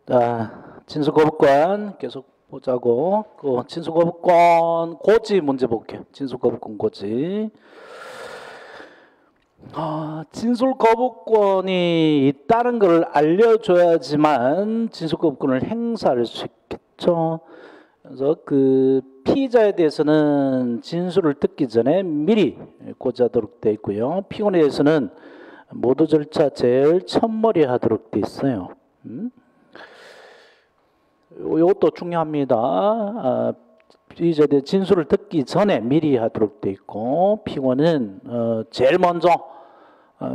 자, 진술거부권 계속 보자고. 그 진술거부권 고지 문제 볼게요. 진술거부권 고지. 진술거부권이 있다는 걸 알려줘야지만 진술거부권을 행사할 수 있겠죠. 그래서 그 피의자에 대해서는 진술을 듣기 전에 미리 고지하도록 되어 있고요. 피고인에 대해서는 모두 절차 제일 첫머리 하도록 되어 있어요. 이것도 중요합니다. 피의자에 대해 진술을 듣기 전에 미리 하도록 되어 있고, 피고는 제일 먼저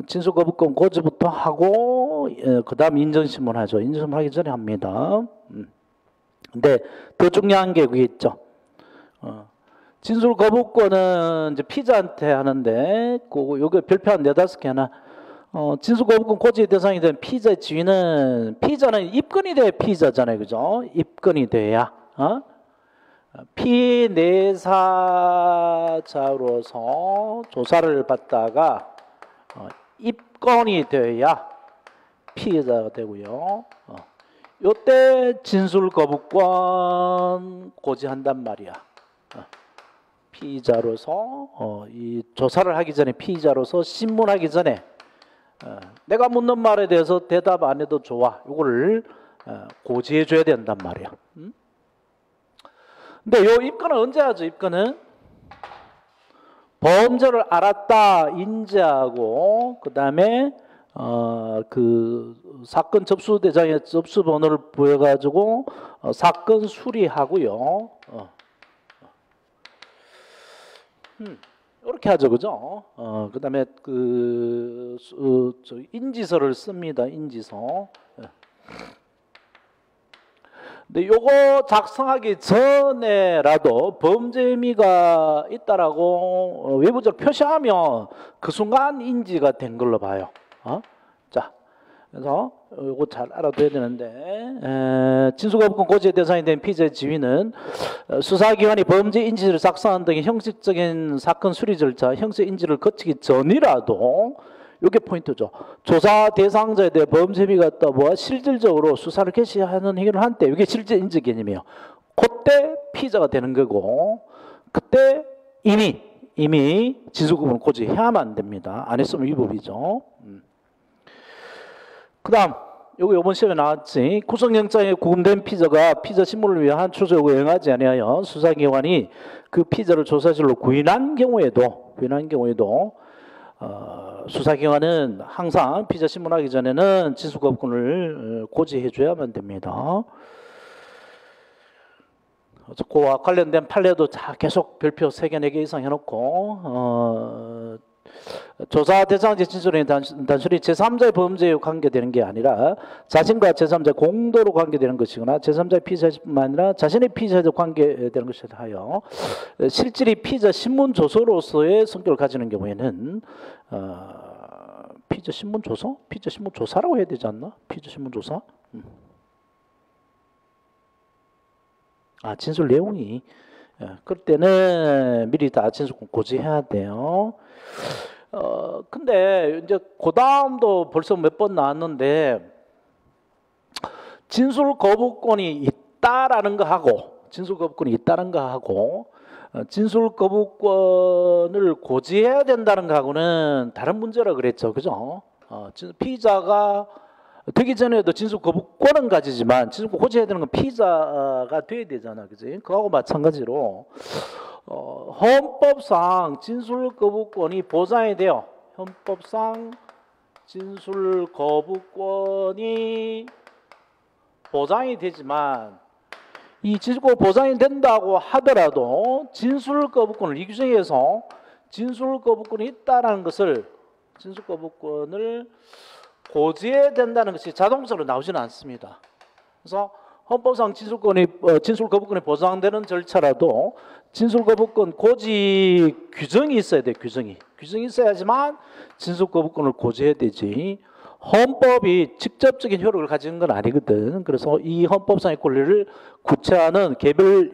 진술거부권 고지부터 하고 그 다음 인정신문 하죠. 인정신문 하기 전에 합니다. 근데 더 중요한 게 그게 있죠. 진술거부권은 이제 피의자한테 하는데, 요거 별표 한 4-5개 하나. 진술거부권 고지의 대상이 된 피의자의 지위는, 피의자는 입건이 돼야 피의자잖아요. 그죠? 입건이 돼야. 피내사자로서 조사를 받다가 입건이 돼야 피의자가 되고요. 요때 진술거부권 고지한단 말이야. 피의자로서 이 조사를 하기 전에, 피의자로서 신문하기 전에 내가 묻는 말에 대해서 대답 안 해도 좋아. 이거를 고지해 줘야 된단 말이야. 근데 요 입건은 언제 하죠? 입건은 범죄를 알았다 인지하고, 그 다음에 그 사건 접수 대장에 접수 번호를 부여가지고 사건 수리하고요. 이렇게 하죠, 그죠? 그 다음에 인지서를 씁니다. 인지서. 근데 요거 작성하기 전에라도 범죄 혐의가 있다라고 외부적으로 표시하면 그 순간 인지가 된 걸로 봐요. 자, 그래서 요거 잘 알아둬야 되는데, 진술거부권 고지의 대상이 된 피의자의 지위는 수사기관이 범죄 인지를 작성하는 등의 형식적인 사건 수리 절차, 형식 인지를 거치기 전이라도, 이게 포인트죠. 조사 대상자에 대해 범죄 혐의가 있다 보아 실질적으로 수사를 개시하는 행위를 한 때, 이게 실질 인지 개념이에요. 그때 피의자가 되는 거고, 그때 이미 진술거부권 고지해야만 안 됩니다. 안 했으면 위법이죠. 그 다음, 요번 시험에 나왔지. 구속영장에 구금된 피의자가 피의자 신문을 위한 추적 요구에 응하지 아니하여 수사기관이 그 피의자를 조사실로 구인한 경우에도 수사기관은 항상 피의자 신문하기 전에는 진술거부권을 고지해 줘야만 됩니다. 그와 관련된 판례도 계속 별표 3개, 4개 이상 해놓고, 조사 대상자 진술은 단순히 제3자의 범죄에 관계되는 게 아니라 자신과 제3자의 공도로 관계되는 것이거나 제3자의 피의자뿐만 아니라 자신의 피의자에도 관계되는 것이라 하여 실질이 피의자 신문 조서로서의 성격을 가지는 경우에는 피의자 신문 조서? 피의자 신문 조사라고 해야 되지 않나? 피의자 신문 조사? 진술 내용이, 그럴 때는 미리 다 진술권 고지해야 돼요. 근데 이제 그 다음도 벌써 몇 번 나왔는데, 진술거부권이 있다라는 거 하고, 진술거부권을 고지해야 된다는 거하고는 다른 문제라 그랬죠, 그죠? 피의자가 되기 전에도 진술거부권은 가지지만 진술권 고지해야 되는 건 피의자가 돼야 되잖아, 그지? 그거하고 마찬가지로 헌법상 진술거부권이 보장이 돼요. 헌법상 진술거부권이 보장이 되지만, 이 진술거부 보장이 된다고 하더라도 진술거부권을, 이 규정에서 진술거부권이 있다는 것을, 진술거부권을 고지해야 된다는 것이 자동적으로 나오지는 않습니다. 그래서 헌법상 진술거부권이 보장되는 절차라도 진술거부권 고지 규정이 있어야 돼. 규정이 있어야지만 진술거부권을 고지해야 되지, 헌법이 직접적인 효력을 가지는 건 아니거든. 그래서 이 헌법상의 권리를 구체화하는 개별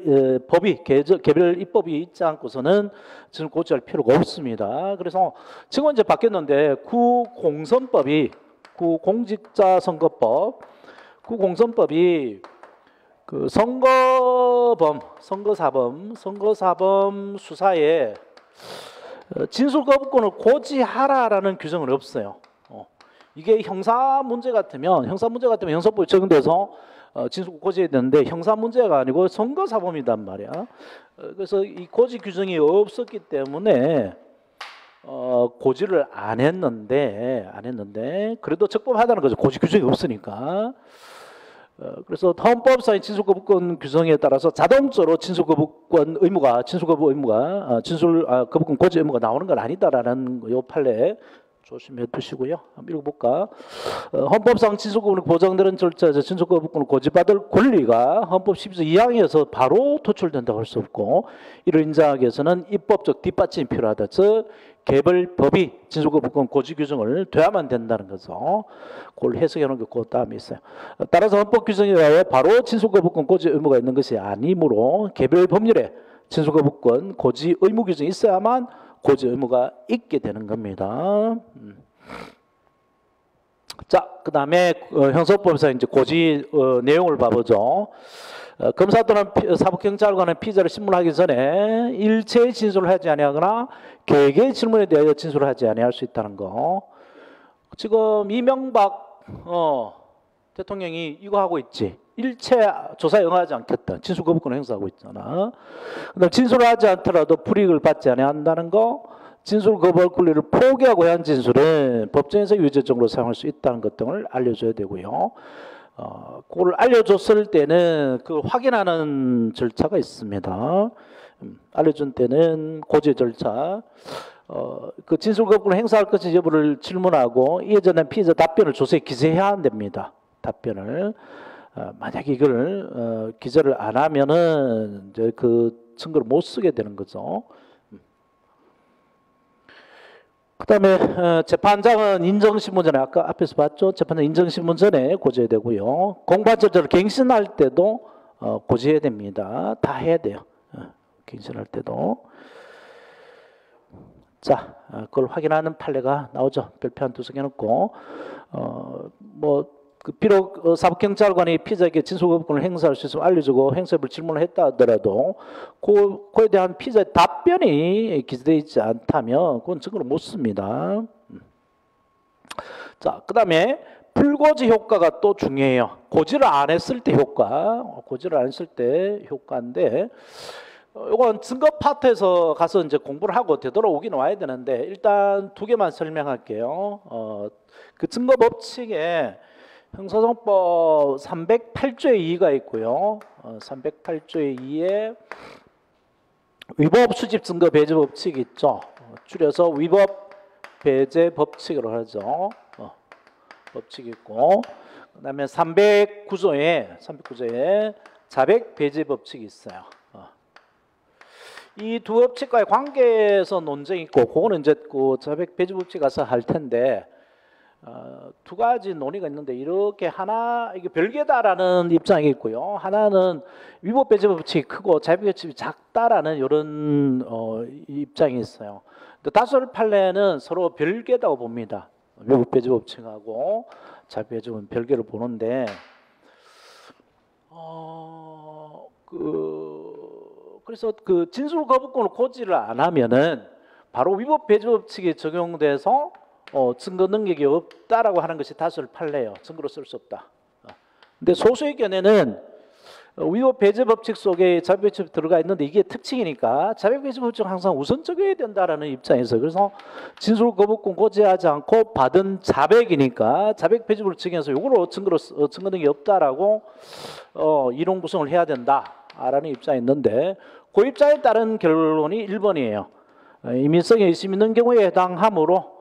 입법이 있지 않고서는 지금 고지할 필요가 없습니다. 그래서 지금 이제 바뀌었는데, 구공직자선거법 그 공선법이 그 선거사범 수사에 진술 거부권을 고지하라라는 규정은 없어요. 이게 형사 문제 같으면 형사법이 적용돼서 진술 고지해야 되는데 형사 문제가 아니고 선거사범이단 말이야. 그래서 이 고지 규정이 없었기 때문에 고지를 안 했는데 그래도 적법하다는 거죠. 고지 규정이 없으니까. 그래서 헌법상의 진술거부권 규정에 따라서 자동적으로 진술거부권 고지 의무가 나오는 건 아니다라는 요 판례 조심해 두시고요. 한번 읽어볼까? 헌법상 진술거부권이 보장되는 절차에서 진술거부권을 고지받을 권리가 헌법 12조 2항에서 바로 도출된다고 할 수 없고, 이를 인정하기 위해서는 입법적 뒷받침이 필요하다. 즉 개별법이 진술거부권 고지 규정을 둬야만 된다는 거죠. 그걸 해석해 놓은 게 그 다음에 있어요. 따라서 헌법 규정에 의하여 바로 진술거부권 고지 의무가 있는 것이 아니므로 개별 법률에 진술거부권 고지 의무 규정이 있어야만 고지 의무가 있게 되는 겁니다. 자, 그 다음에 형사법에서 이제 고지 내용을 봐보죠. 검사 또는 사법경찰관은 피의자를 신문하기 전에 일체의 진술을 하지 아니하거나 개개의 질문에 대하여 진술을 하지 아니할 수 있다는 거. 지금 이명박 대통령이 이거 하고 있지. 일체 조사에 응하지 않겠다. 진술 거부권을 행사하고 있잖아. 그다음 진술을 하지 않더라도 불이익을 받지 아니한다는 거. 진술 거부할 권리를 포기하고 한 진술은 법정에서 유죄적으로 사용할 수 있다는 것 등을 알려줘야 되고요. 그걸 알려줬을 때는 그 확인하는 절차가 있습니다. 알려준 때는 고지 절차. 그 진술 거부권을 행사할 것인지 여부를 질문하고 이에 전에 피의자 답변을 조서에 기재해야 됩니다. 답변을. 만약에 이걸 기재를 안 하면은 이제 그 증거를 못 쓰게 되는 거죠. 그다음에 재판장은 인정신문 전에 아까 앞에서 봤죠. 재판장 인정신문 전에 고지해야 되고요. 공판 절차를 갱신할 때도 고지해야 됩니다. 다 해야 돼요. 갱신할 때도. 자, 그걸 확인하는 판례가 나오죠. 별표 한 두 개 해놓고 비록 사법경찰관이 피의자에게 진술거부권을 행사할 수 있으면 알려주고 행사해볼 질문을 했다 하더라도 그거에 대한 피의자의 답변이 기재되어 있지 않다면 그건 증거를 못 씁니다. 자, 그 다음에 불고지 효과가 또 중요해요. 고지를 안 했을 때 효과인데 이건 증거 파트에서 가서 이제 공부를 하고 되돌아오긴 와야 되는데 일단 두 개만 설명할게요. 그 증거 법칙에 형사소송법 308조의 2가 있고요. 308조의 2에 위법 수집 증거 배제 법칙이 있죠. 줄여서 위법 배제 법칙으로 하죠. 법칙이 있고 그다음에 309조에 자백 배제 법칙이 있어요. 이 두 법칙과의 관계에서 논쟁이 있고 그거는 이제 그 자백 배제 법칙 가서 할 텐데 두 가지 논의가 있는데 이렇게 하나 이게 별개다라는 입장이 있고요. 하나는 위법 배제 법칙이 크고 자백 배제 법칙이 작다라는 이런 입장이 있어요. 다수의 판례는 서로 별개다고 봅니다. 위법 배제 법칙하고 자백 배제 법칙은 별개로 보는데 그래서 그 진술 거부권을 고지를 안 하면은 바로 위법 배제 법칙이 적용돼서 증거 능력이 없다라고 하는 것이 다수의 판례예요. 증거로 쓸 수 없다. 근데 소수의 견해는 위법 배제 법칙 속에 자백 배제 법칙 들어가 있는데 이게 특징이니까 자백 배제 법칙은 항상 우선적이어야 된다라는 입장에서 그래서 진술 거부권 고지하지 않고 받은 자백이니까 자백 배제 법칙에서 이거로 증거 능력이 없다라고 이론 구성을 해야 된다라는 입장이 있는데 그 입장에 따른 결론이 1번이에요. 임의성에 의심 있는 경우에 해당하므로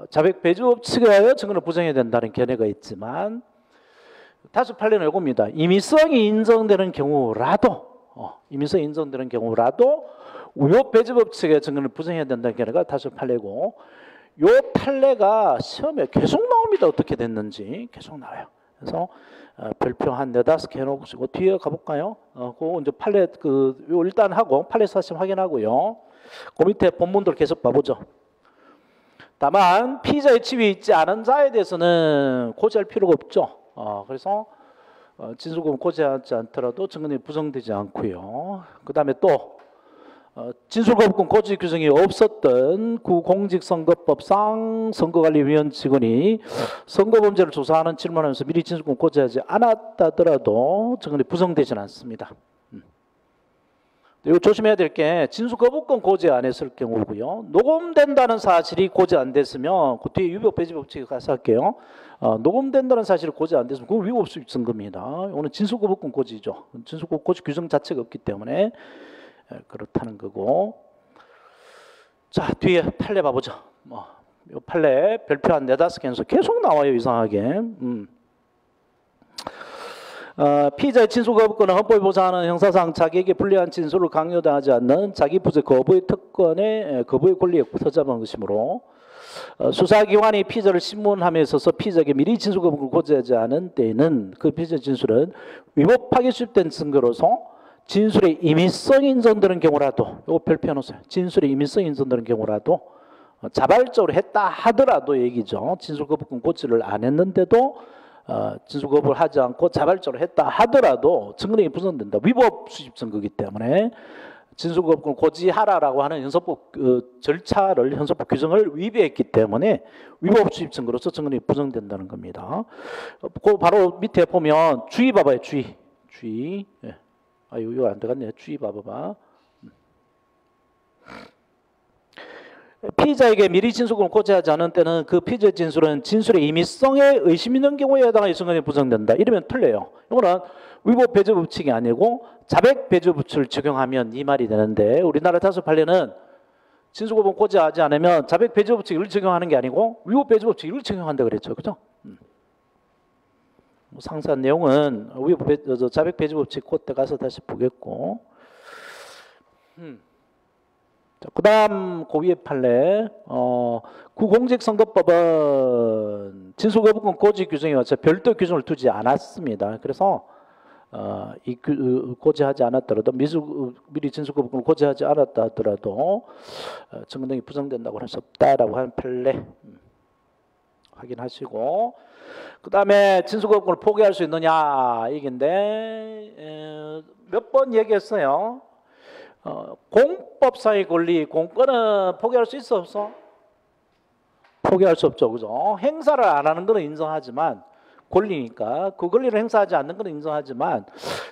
자백 배제 법칙에 의하여 증거를 부정해야 된다는 견해가 있지만 다수 판례는 이겁니다. 임의성이 인정되는 경우라도 위법 배제 법칙에 증거를 부정해야 된다는 견해가 다수 판례고 이 판례가 시험에 계속 나옵니다. 어떻게 됐는지 계속 나와요. 그래서 별표 한 4-5개 해놓으시고 뒤에 가볼까요? 그 이제 판례 일단 하고 판례 사실 확인하고요. 그 밑에 본문들 계속 봐보죠. 다만 피의자의 지위 있지 않은 자에 대해서는 고지할 필요가 없죠. 그래서 진술거부 고지하지 않더라도 증거능력이 부정되지 않고요. 그 다음에 또 진술거부권 고지 규정이 없었던 구공직선거법상 선거관리위원 직원이 선거범죄를 조사하는 질문하면서 미리 진술권 고지하지 않았다더라도 증거능력이 부정되지는 않습니다. 이거 조심해야 될 게 진술거부권 고지 안 했을 경우고요. 녹음된다는 사실이 고지 안 됐으면 그 뒤에 유법배제법칙에 가서 할게요. 녹음된다는 사실이 고지 안 됐으면 그건 위법수입 증거입니다. 오늘 진술거부권 고지죠. 진술거부권 고지 규정 자체가 없기 때문에 그렇다는 거고. 자, 뒤에 판례 봐보죠. 이 판례 별표 한 4-5개에서 계속 나와요, 이상하게. 피의자의 진술거부권은 헌법이 보장하는 형사상 자기에게 불리한 진술을 강요하지 않는 자기 부재 거부의 특권의 거부의 권리에 부서잡은 것이므로 수사기관이 피의자를 신문함에 있어서 피의자에게 미리 진술거부권을 고지하지 않은 때에는 그 피의자 진술은 위법하게 수입된 증거로서 진술의 임의성이 인정되는 경우라도, 이거 별표 놓으세요. 진술의 임의성이 인정되는 경우라도 자발적으로 했다 하더라도 얘기죠. 진술거부권 고지를 안 했는데도 진술거부를 하지 않고 자발적으로 했다 하더라도 증거능력이 부정된다. 위법 수집 증거이기 때문에 진술거부권을 고지하라라고 하는 형사법 절차를 형사법 규정을 위배했기 때문에 위법 수집 증거로서 증거능력이 부정된다는 겁니다. 그 바로 밑에 보면 주의 봐봐요. 주의. 예. 이거 안 되겠네. 주의 봐봐. 피의자에게 미리 진술권을 고지하지 않은 때는 그 피의자의 진술은 진술의 임의성에 의심 있는 경우에 해당하여 증거능력이 부정된다. 이러면 틀려요. 이거는 위법 배제 법칙이 아니고 자백 배제 법칙을 적용하면 이 말이 되는데 우리나라 다수 판례는 진술거부권 고지하지 않으면 자백 배제 법칙을 적용하는 게 아니고 위법 배제 법칙을 적용한다 그랬죠. 그죠? 상세한 내용은 위법 자백 배제 법칙 그때 가서 다시 보겠고. 그 다음 그 위에 판례 구공직선거법은 진술거부권 고지 규정에 맞춰 별도 규정을 두지 않았습니다. 그래서 고지하지 않았더라도 미리 진술거부권을 고지하지 않았다 하더라도 증거능력이 부정된다고 할 수 없다라고 하는 판례 확인하시고, 그 다음에 진술거부권을 포기할 수 있느냐 얘기인데 몇 번 얘기했어요. 공법상의 권리, 공권은 포기할 수 있어 없어? 포기할 수 없죠. 그죠? 행사를 안 하는 것은 인정하지만 권리니까 그 권리를 행사하지 않는 것은 인정하지만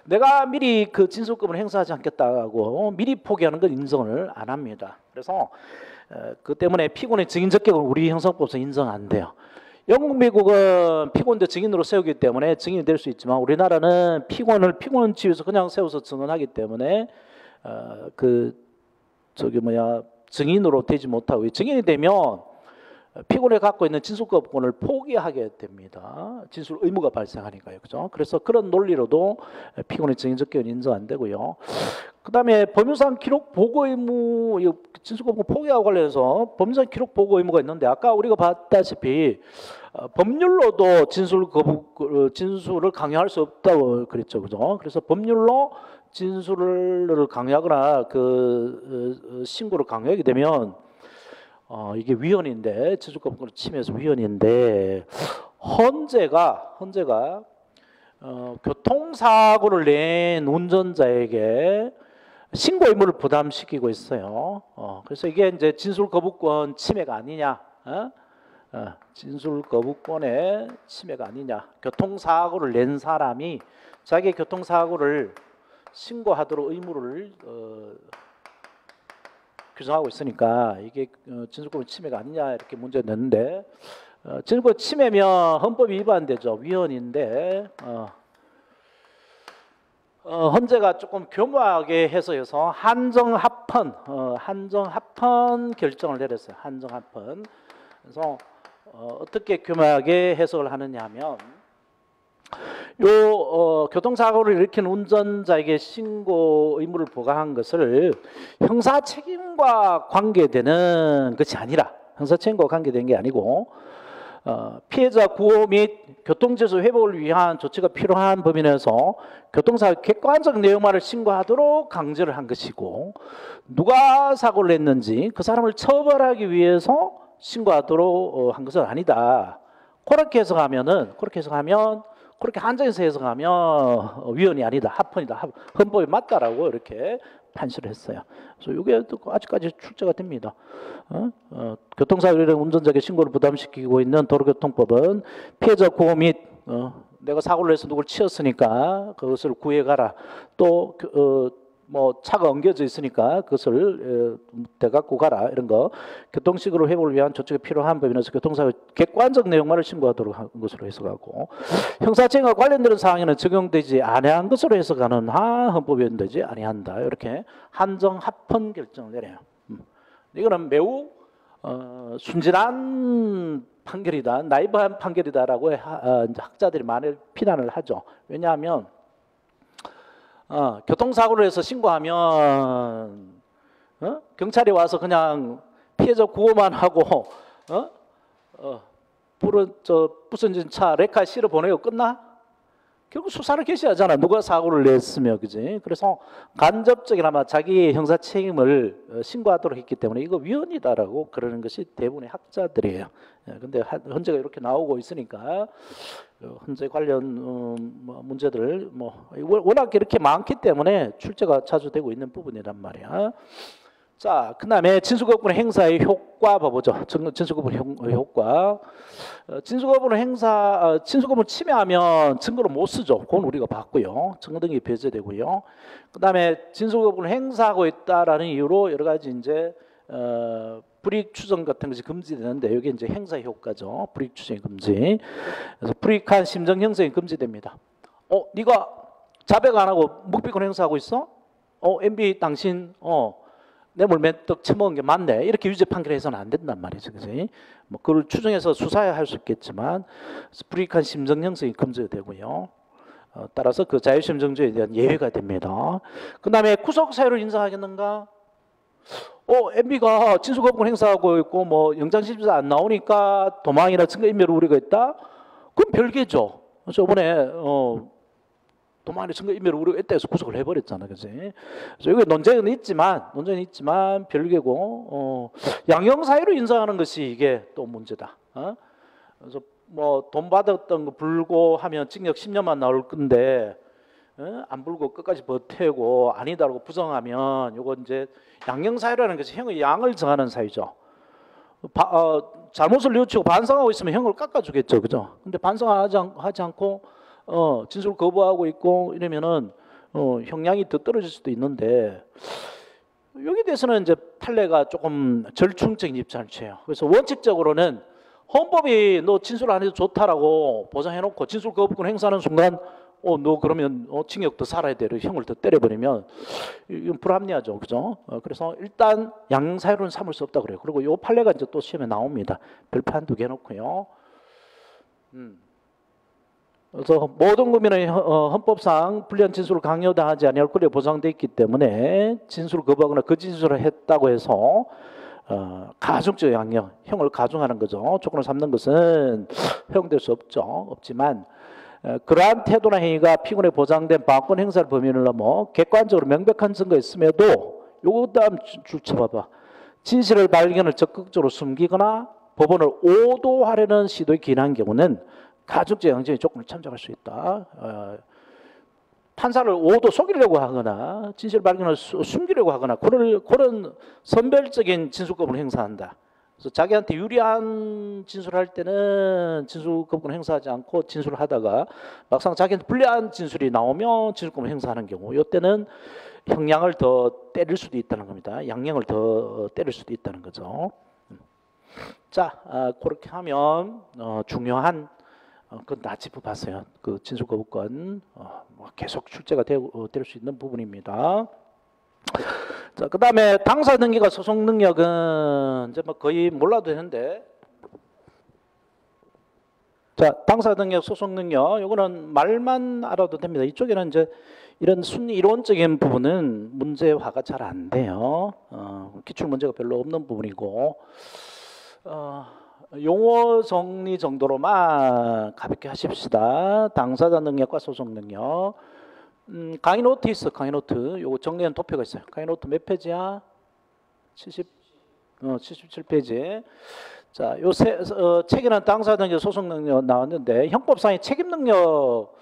내가 미리 그 진술권을 행사하지 않겠다고 미리 포기하는 건 인정을 안 합니다. 그래서 그 때문에 피고인의 증인 적격은 우리 형사법에서 인정 안 돼요. 영국, 미국은 피고인도 증인으로 세우기 때문에 증인이 될 수 있지만 우리나라는 피고인을 피고인 지위에서 그냥 세워서 증언하기 때문에 증인으로 되지 못하고, 증인이 되면 피고인이 갖고 있는 진술거부권을 포기하게 됩니다. 진술 의무가 발생하니까요. 그죠? 그래서 그런 논리로도 피고인의 증인 적격은 인정 안 되고요. 그 다음에 법률상 기록 보고 의무, 진술거부권 포기하고 관련해서 법률상 기록 보고 의무가 있는데 아까 우리가 봤다시피 법률로도 진술을 강요할 수 없다고 그랬죠. 그죠? 그래서 법률로 진술을 강요하거나 신고를 강요하게 되면 이게 위헌인데, 진술거부권을 침해해서 위헌인데, 헌재가 교통사고를 낸 운전자에게 신고 의무를 부담시키고 있어요. 그래서 이게 이제 진술거부권 침해가 아니냐, 진술거부권의 침해가 아니냐. 교통사고를 낸 사람이 자기의 교통사고를 신고하도록 의무를 규정하고 있으니까 이게 진술거부권 침해가 아니냐 이렇게 문제를 냈는데, 진술거부권 침해면 헌법이 위반되죠. 위헌인데 헌재가 조금 교묘하게 해석해서 한정합헌 결정을 내렸어요. 한정합헌. 그래서 어떻게 교묘하게 해석을 하느냐 하면, 교통사고를 일으킨 운전자에게 신고 의무를 부과한 것을 형사 책임과 관계되는 것이 아니라, 형사 책임과 관계되는 게 아니고 피해자 구호 및 교통질서 회복을 위한 조치가 필요한 범위 내에서 교통사고 객관적 내용만을 신고하도록 강제를 한 것이고, 누가 사고를 냈는지 그 사람을 처벌하기 위해서 신고하도록 한 것은 아니다. 그렇게 해석하면 그렇게 한정해서 해석하면 위헌이 아니다. 합헌이다. 헌법에 맞다라고 이렇게 판시를 했어요. 그래서 이게 아직까지 출제가 됩니다. 교통사고로 운전자에게 신고를 부담시키고 있는 도로교통법은 피해자 구호 및 내가 사고를 해서 누굴 치었으니까 그것을 구해가라. 또 뭐 차가 엉겨져 있으니까 그것을 대갖고 가라. 이런 거 교통식으로 회복을 위한 조치가 필요한 법인에서 교통사고 객관적 내용만을 신고하도록 한 것으로 해석하고 형사처벌과 관련되는 사항에는 적용되지 아니한 것으로 해석하는 헌법에 되지 아니한다. 이렇게 한정 합헌 결정을 내려요. 이거는 매우 순진한 판결이다, 나이브한 판결이다라고 학자들이 많이 비난을 하죠. 왜냐하면 교통사고를 해서 신고하면 경찰이 와서 그냥 피해자 구호만 하고 부서진 차 레카 실어 보내고 끝나? 결국 수사를 개시하잖아. 누가 사고를 냈으며, 그지? 그래서 간접적이나마 자기의 형사 책임을 신고하도록 했기 때문에 이거 위헌이다라고 그러는 것이 대부분의 학자들이에요. 근데 헌재가 이렇게 나오고 있으니까 헌재 관련 문제들 워낙 이렇게 많기 때문에 출제가 자주 되고 있는 부분이란 말이야. 자, 그다음에 진술거부권 행사의 효과 봐보죠. 진술거부권 효과. 진술거부권 침해하면 증거를 못 쓰죠. 그건 우리가 봤고요. 증거 등이 배제되고요. 그다음에 진술거부권 행사하고 있다라는 이유로 여러 가지 이제 불이익 추정 같은 것이 금지되는데 여기 이제 행사의 효과죠. 불이익 추정이 금지. 그래서 불이익한 심정 형성이 금지됩니다. 네가 자백 안 하고 묵비권 행사하고 있어? MB 당신 뇌물 몇 억 처먹은 게 맞네. 이렇게 유죄 판결해서는 안 된단 말이죠. 그지? 뭐 그걸 추정해서 수사해야 할 수 있겠지만 불이익한 심정 형성이 금지되고요. 따라서 그 자유심정주의에 대한 예외가 됩니다. 그 다음에 구속 사유를 인정하겠는가? MB가 진술거부권 행사하고 있고 뭐 영장실질서 안 나오니까 도망이나 증거인멸 우려가 있다? 그럼 별개죠. 저번에 도망의 증거인멸 우려가 있다 해서 구속을 해버렸잖아. 그지? 그래서 여기 논쟁은 있지만 별개고 양형사유로 인정하는 것이 이게 또 문제다. 그래서 뭐 돈 받았던 거 불고하면 징역 10년만 나올 건데 안 불고 끝까지 버티고 아니다라고 부정하면 요거 이제 양형사유라는 것이 형의 양을 정하는 사유죠. 잘못을 뉘우치고 반성하고 있으면 형을 깎아주겠죠, 그죠? 근데 반성하지 않고 진술 거부하고 있고 이러면은 형량이 더 떨어질 수도 있는데 여기에 대해서는 이제 판례가 조금 절충적인 입장을 취해요. 그래서 원칙적으로는 헌법이 너 진술 안 해도 좋다라고 보장해놓고 진술 거부권 행사하는 순간 너 그러면 징역 더 살아야 돼. 형을 더 때려버리면 이건 불합리하죠. 그죠? 그래서 일단 양형사유로는 삼을 수 없다 그래요. 그리고 이 판례가 이제 또 시험에 나옵니다. 별표 한두 개 놓고요. 그래서 모든 국민의 헌법상 불리한 진술을 강요당하지 아니할 권리가 보장되어 있기 때문에 진술을 거부하거나 그 진술을 했다고 해서 가중적 양형, 형을 가중하는 거죠. 조건을 삼는 것은 허용될 수 없지만 그러한 태도나 행위가 피고인에 보장된 방어권 행사를 범위를 넘어 객관적으로 명백한 증거가 있음에도 요거 다음 줄 쳐봐봐. 진실을 발견을 적극적으로 숨기거나 법원을 오도하려는 시도에 기인한 경우는 가중적 양형의 조건을 참작할 수 있다. 판사를 오도 속이려고 하거나 진실 발견을 숨기려고 하거나 그런 선별적인 진술권을 행사한다. 그래서 자기한테 유리한 진술을 할 때는 진술권을 행사하지 않고 진술을 하다가 막상 자기한테 불리한 진술이 나오면 진술권을 행사하는 경우 이때는 형량을 더 때릴 수도 있다는 겁니다. 양형을 더 때릴 수도 있다는 거죠. 자, 그렇게 하면 중요한 그건 다 짚어봤어요. 그 진술거부권 계속 출제가 될 수 있는 부분입니다. 자, 그 다음에 당사 능력과 소송 능력은 이제 뭐 거의 몰라도 되는데, 자, 당사 능력, 소송 능력, 요거는 말만 알아도 됩니다. 이쪽에는 이제 이런 순위 이론적인 부분은 문제화가 잘 안 돼요. 기출 문제가 별로 없는 부분이고, 용어 정리 정도로만 가볍게 하십시다. 당사자 능력과 소송 능력. 강의 노트 있어. 강의 노트. 요거 정리한 도표가 있어요. 강의 노트 몇 페이지야? 77페이지. 자, 책에는 당사 능력, 소송 능력 나왔는데 형법상의 책임 능력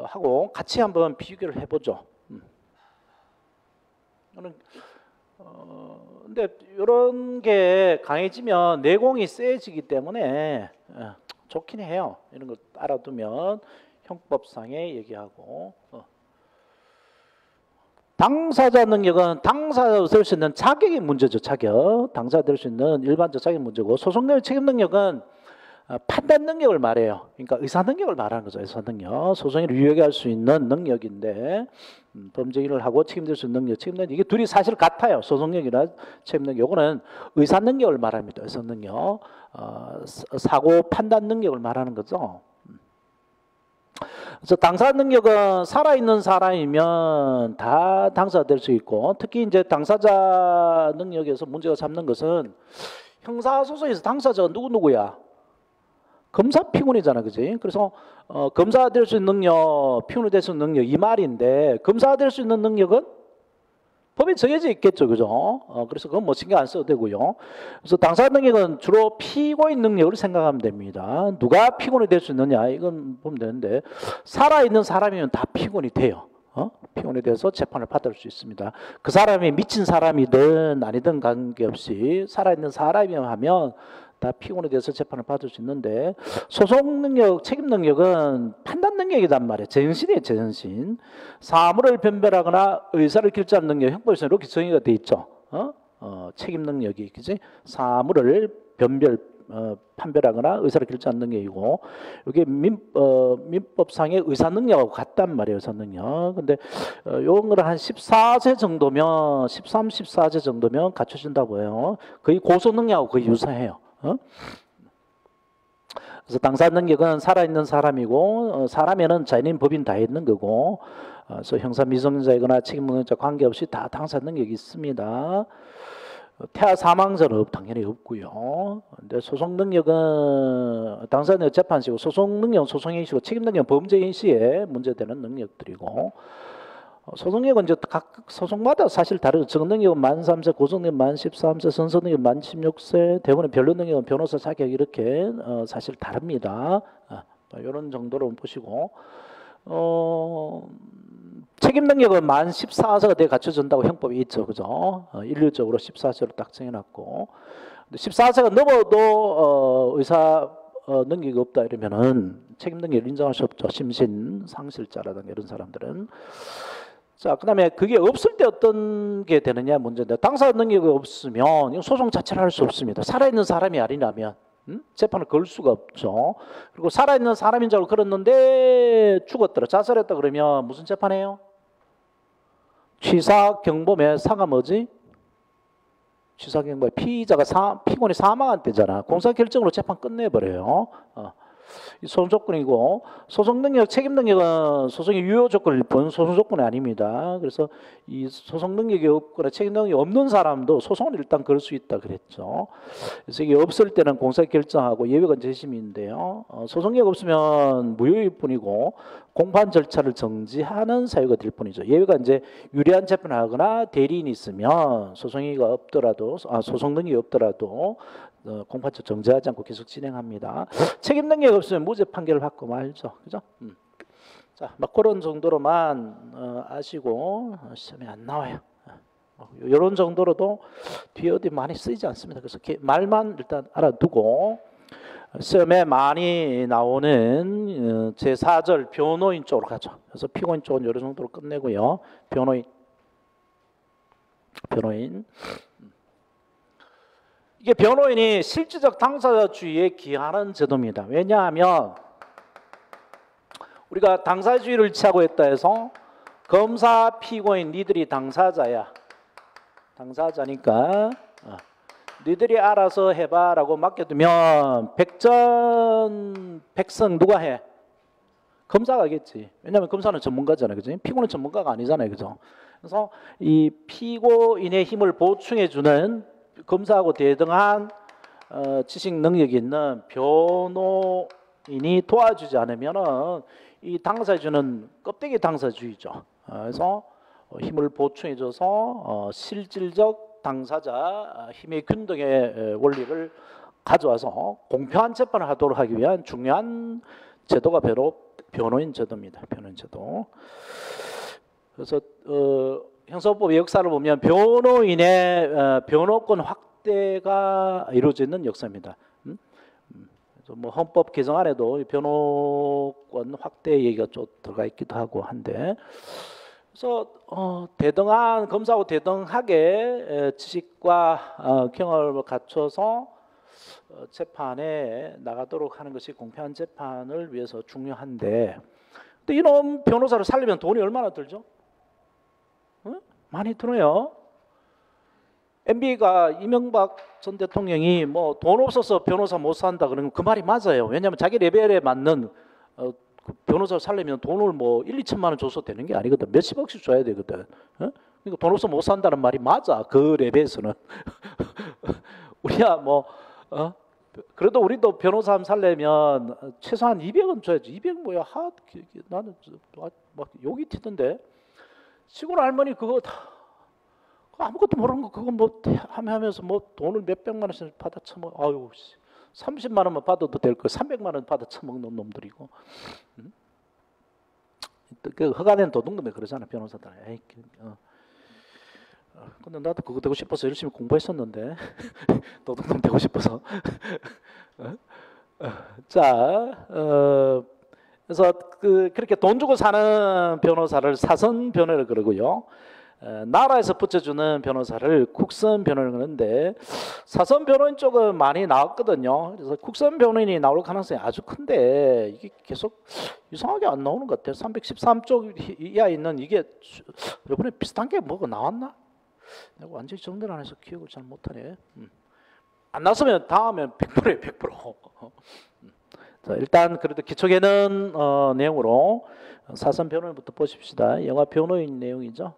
하고 같이 한번 비교를 해보죠. 근데 이런 게 강해지면 내공이 세지기 때문에 좋긴 해요. 이런 걸 알아두면 형법상에 얘기하고. 당사자 능력은 당사자로 될 수 있는 자격의 문제죠. 자격. 당사자 될 수 있는 일반적 자격 문제고, 소송 능력, 책임 능력은 판단 능력을 말해요. 그러니까 의사 능력을 말하는 거죠. 의사 능력. 소송을 유효하게 할 수 있는 능력인데, 범죄 일을 하고 책임질 수 있는 능력, 책임 능력, 이게 둘이 사실 같아요. 소송 능력이나 책임 능력. 요거는 의사 능력을 말합니다. 의사 능력. 사고 판단 능력을 말하는 거죠. 그래서 당사 능력은 살아있는 사람이면 다 당사가 될 수 있고, 특히 이제 당사자 능력에서 문제가 삼는 것은 형사소송에서 당사자가 누구야? 검사 피고인이잖아, 그지? 그래서 검사가 될 수 있는 능력, 피고인이 될 수 있는 능력 이 말인데, 검사가 될 수 있는 능력은 법에 정해져 있겠죠, 그죠? 그래서 그건 뭐 신경 안 써도 되고요. 그래서 당사 능력은 주로 피고인 능력을 생각하면 됩니다. 누가 피고인이 될 수 있느냐, 이건 보면 되는데, 살아있는 사람이면 다 피고인이 돼요. 피고인이 돼서 재판을 받을 수 있습니다. 그 사람이 미친 사람이든 아니든 관계없이 살아있는 사람이면 하면 다 피고인이 돼서 재판을 받을 수 있는데, 소송 능력, 책임 능력은 판단 능력이란 말이에요. 제정신이에요, 제정신. 사물을 변별하거나 의사를 결정하는 능력, 형법에서 이렇게 정의가 돼 있죠. 책임 능력이, 그지? 사물을 판별하거나 의사를 결정하는 능력이고, 이게 민법상의 의사 능력하고 같단 말이에요, 의사 능력. 근데 요런 거를 한 14세 정도면, 13, 14세 정도면 갖춰진다고 해요. 거의 고소 능력하고 거의 유사해요. 그래서 당사 능력은 살아있는 사람이고, 사람에는 자연인, 법인 다 있는 거고, 그래서 형사 미성년자이거나 책임 능력자 관계없이 다 당사 능력이 있습니다. 태아 사망자는 당연히 없고요. 근데 소송 능력은 당사 능력 재판시고, 소송 능력은 소송인시고, 책임 능력은 범죄인 시에 문제되는 능력들이고, 소송 능력은 이제 각 소송마다 사실 다르죠. 정능 능력은 만 3세, 고소 능력은 만 13세, 선서 능력은 만 16세, 대부분의 변론 능력은 변호사 자격 이렇게 사실 다릅니다. 이런 정도로 보시고, 책임 능력은 만 14세가 돼 갖춰진다고 형법이 있죠, 그죠? 일률적으로 14세로 딱 정해놨고, 14세가 넘어도 의사 능력이 없다 이러면은 책임 능력을 인정할 수 없죠. 심신 상실자라든가 이런 사람들은. 자, 그 다음에 그게 없을 때 어떤 게 되느냐 문제인데, 당사 능력이 없으면 소송 자체를 할 수 없습니다. 살아있는 사람이 아니라면 재판을 걸 수가 없죠. 그리고 살아있는 사람인 줄 알고 걸었는데 죽었더라, 자살했다 그러면 무슨 재판해요? 취사경범의 사가 뭐지? 취사경범, 피고인이 사망한 때잖아. 공사결정으로 재판 끝내버려요. 이 소송 조건이고, 소송 능력, 책임 능력은 소송의 유효 조건일 뿐 소송 조건이 아닙니다. 그래서 이 소송 능력이 없거나 책임 능력이 없는 사람도 소송을 일단 걸 수 있다 그랬죠. 그래서 이게 없을 때는 공사 결정하고 예외가 재심인데요. 소송 능력 없으면 무효일 뿐이고 공판 절차를 정지하는 사유가 될 뿐이죠. 예외가 이제 유리한 재판을 하거나 대리인이 있으면 소송이가 없더라도, 소송 능력이 없더라도 공판처 정지하지 않고 계속 진행합니다. 책임 능력이 없으면 무죄 판결을 받고 말죠, 그죠? 자, 막 그런 정도로만 아시고 시험에 안 나와요. 이런 정도로도 뒤에 어디 많이 쓰이지 않습니다. 그래서 말만 일단 알아두고, 시험에 많이 나오는 제4절 변호인 쪽으로 가죠. 그래서 피고인 쪽은 이 정도로 끝내고요. 변호인. 이게 변호인이 실질적 당사자주의에 기하는 제도입니다. 왜냐하면 우리가 당사주의를 취하고 있다 해서 검사, 피고인 니들이 당사자야. 당사자니까 니들이 알아서 해봐라고 맡겨두면 백전 누가 해? 검사가 하겠지. 왜냐하면 검사는 전문가잖아요, 그죠? 피고는 전문가가 아니잖아요, 그죠? 그래서 이 피고인의 힘을 보충해주는 검사하고 대등한 지식 능력이 있는 변호인이 도와주지 않으면은 이 당사주는 껍데기 당사주의죠. 그래서 힘을 보충해줘서 실질적 당사자 힘의 균등의 원리를 가져와서 공평한 재판을 하도록 하기 위한 중요한 제도가 바로 변호인 제도입니다. 변호인 제도. 그래서 형사법의 역사를 보면 변호인의 변호권 확대가 이루어져 있는 역사입니다. 그래서 뭐 헌법 개정 안에도 변호권 확대 얘기가 좀 들어가 있기도 하고 한데, 그래서 대등한 검사하고 대등하게 지식과 경험을 갖춰서 재판에 나가도록 하는 것이 공평한 재판을 위해서 중요한데, 근데 이놈 변호사를 살리면 돈이 얼마나 들죠? 많이 들어요. MB가 이명박 전 대통령이 뭐 돈 없어서 변호사 못 산다 그러면 그 말이 맞아요. 왜냐하면 자기 레벨에 맞는 그 변호사를 살려면 돈을 뭐 1, 2천만 원 줘서 되는 게 아니거든. 몇십억씩 줘야 되거든. 그러니까 돈 없어 못 산다는 말이 맞아. 그 레벨에서는. 우리야 뭐 그래도 우리도 변호사 한 살려면 최소한 200원 줘야지. 200 뭐야? 나는 막 욕이 튀던데. 시골 할머니 그거 다 아무것도 모르는 거 그거 뭐 하면서 뭐 돈을 몇백만 원씩 받아 처먹. 아유 30만 원만 받아도 될 거 300만 원 받아 처먹는 놈들이고. 그 허가된 도둑놈이 그러잖아 변호사들. 에이, 근데 나도 그거 되고 싶어서 열심히 공부했었는데 도둑놈 되고 싶어서. 자, 그래서 그렇게 돈 주고 사는 변호사를 사선 변호를 그러고요. 나라에서 붙여주는 변호사를 국선 변호를 그러는데, 사선 변호인 쪽은 많이 나왔거든요. 그래서 국선 변호인이 나올 가능성이 아주 큰데 이게 계속 이상하게 안 나오는 것 같아요. 313쪽 이하에 있는 이게 이번에 비슷한 게 뭐가 나왔나? 내가 완전히 정리를 안 해서 기억을 잘 못하네. 안 나서면 다음엔 100%예요. 100%. 자, 일단 그래도 기초개는 내용으로 사선 변호인부터 보십시다. 영화 변호인 내용이죠.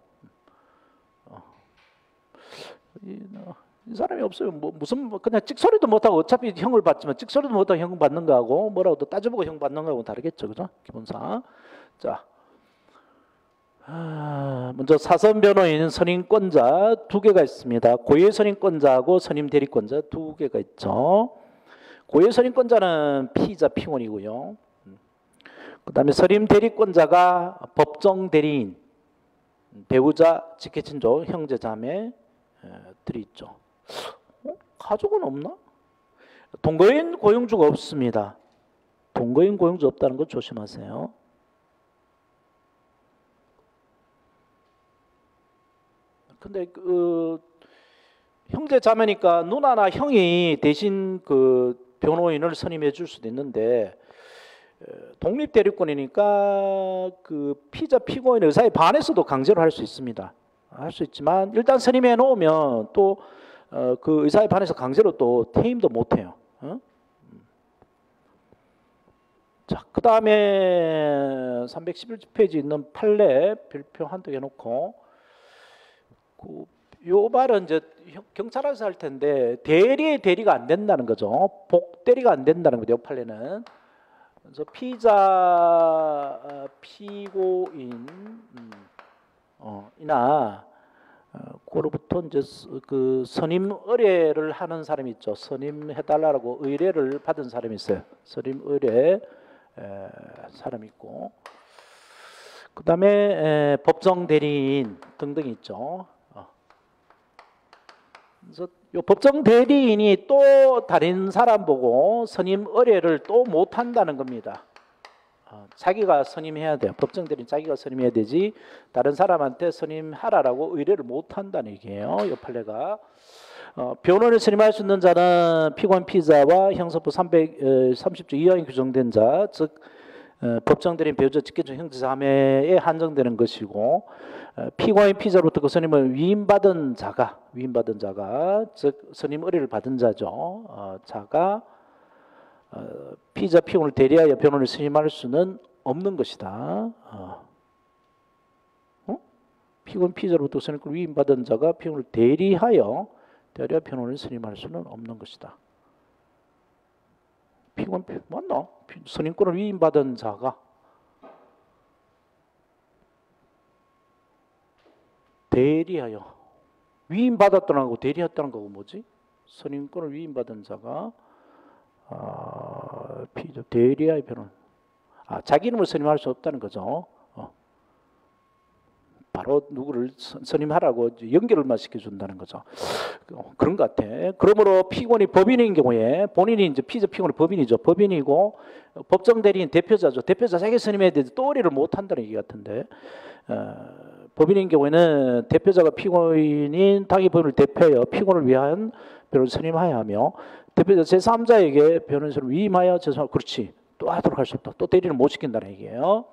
이 사람이 없어요. 뭐 무슨 그냥 찍소리도 못하고 어차피 형을 받지만 찍소리도 못하고 형 받는 거하고 뭐라고 또 따져보고 형 받는 거하고 다르겠죠, 그죠? 기본상. 자, 먼저 사선 변호인 선임권자 두 개가 있습니다. 고유 선임권자하고 선임 대리권자 두 개가 있죠. 고유 선임권자는 피의자 피고인이고요. 그다음에 선임 대리권자가 법정 대리인, 배우자, 직계친족, 형제, 자매 들이 있죠. 가족은 없나? 동거인 고용주가 없습니다. 동거인 고용주 없다는 거 조심하세요. 근데 형제 자매니까 누나나 형이 대신 그 변호인을 선임해 줄 수도 있는데, 독립 대리권이니까 그 피의자 피고인 의사에 반해서도 강제로 할 수 있습니다. 할 수 있지만 일단 선임해 놓으면 또 그 의사에 반해서 강제로 또 퇴임도 못 해요. 자, 그 다음에 311페이지 있는 판례 별표 한두 개 놓고, 요 말은 이제 경찰에서 할 텐데 대리의 대리가 안 된다는 거죠. 복대리가 안 된다는 거죠. 판례는. 그래서 피의자 피고인 이나 그로부터 이제 그 선임 의뢰를 하는 사람이 있죠. 선임해달라고 의뢰를 받은 사람이 있어요. 선임 의뢰 사람이 있고, 그 다음에 법정 대리인 등등이 있죠. 그래서 요 법정 대리인이 또 다른 사람 보고 선임 의뢰를 또 못한다는 겁니다. 자기가 선임해야 돼요. 법정 대리인 자기가 선임해야 되지 다른 사람한테 선임하라라고 의뢰를 못한다는 얘기예요. 이 판례가. 변호인을 선임할 수 있는 자는 피고인 피의자와 형사법 330조 이하에 규정된 자, 즉 법정 대리인 배우자 직계종 형제 자매에 한정되는 것이고, 피고인 피의자로부터 그 선임을 위임받은 자가 즉 선임 의뢰를 받은 자죠. 자가 피의자 피고인을 대리하여 변호인을 선임할 수는 없는 것이다. 피고인 피의자로부터 선임권을 위임받은 자가 피고인을 대리하여 변호인을 선임할 수는 없는 것이다. 피고인 맞나? 선임권을 위임받은 자가 대리하여, 위임받았다는 거고 대리했다는 거고 뭐지? 선임권을 위임받은 자가 피조 대리아의 변호인. 자기 이름을 선임할 수 없다는 거죠. 바로 누구를 선임하라고 연결만 시켜준다는 거죠. 그런 것 같아. 그러므로 피고인이 법인인 경우에 본인이 이제 피의자 피고인이 법인이죠. 법인이고 법정 대리인 대표자죠. 대표자 자기 선임해야 되는데 또리를 못 한다는 얘기 같은데 법인인 경우에는 대표자가 피고인인 당의 법인을 대표하여 피고인을 위한 변호를 선임하여야 하며 대표자 제3자에게 변호인을 위임하여 제소하고 그렇지. 또 하도록 할 수 없다. 또 대리를 못 시킨다는 얘기예요.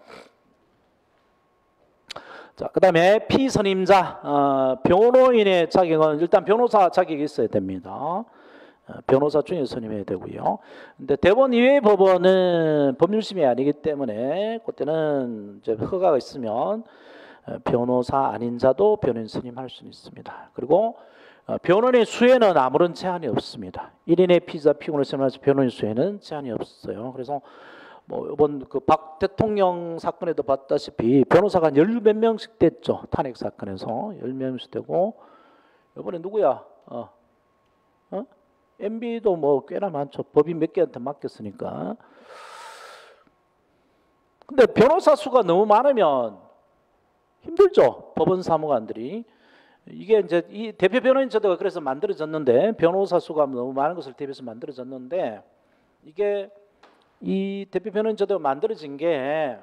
자, 그 다음에 피선임자, 변호인의 자격은 일단 변호사 자격이 있어야 됩니다. 변호사 중에 선임해야 되고요. 근데 대법원 이외의 법원은 법률심이 아니기 때문에 그때는 이제 허가가 있으면 변호사 아닌 자도 변호인 선임할 수 있습니다. 그리고 변호인의 수에는 아무런 제한이 없습니다. 1인의 피의자 피고인을 선임해서 변호인 수에는 제한이 없어요. 그래서 뭐 이번 그 박 대통령 사건에도 봤다시피 변호사가 한 10몇 명씩 됐죠. 탄핵 사건에서 10명씩 되고 이번에 누구야? MB도 뭐 꽤나 많죠. 법인 몇 개한테 맡겼으니까. 근데 변호사 수가 너무 많으면 힘들죠. 법원 사무관들이. 이게 이제 이 대표 변호인 제도가 그래서 만들어졌는데 변호사 수가 너무 많은 것을 대비해서 만들어졌는데 이게 이 대표 변호인 제도가 만들어진 게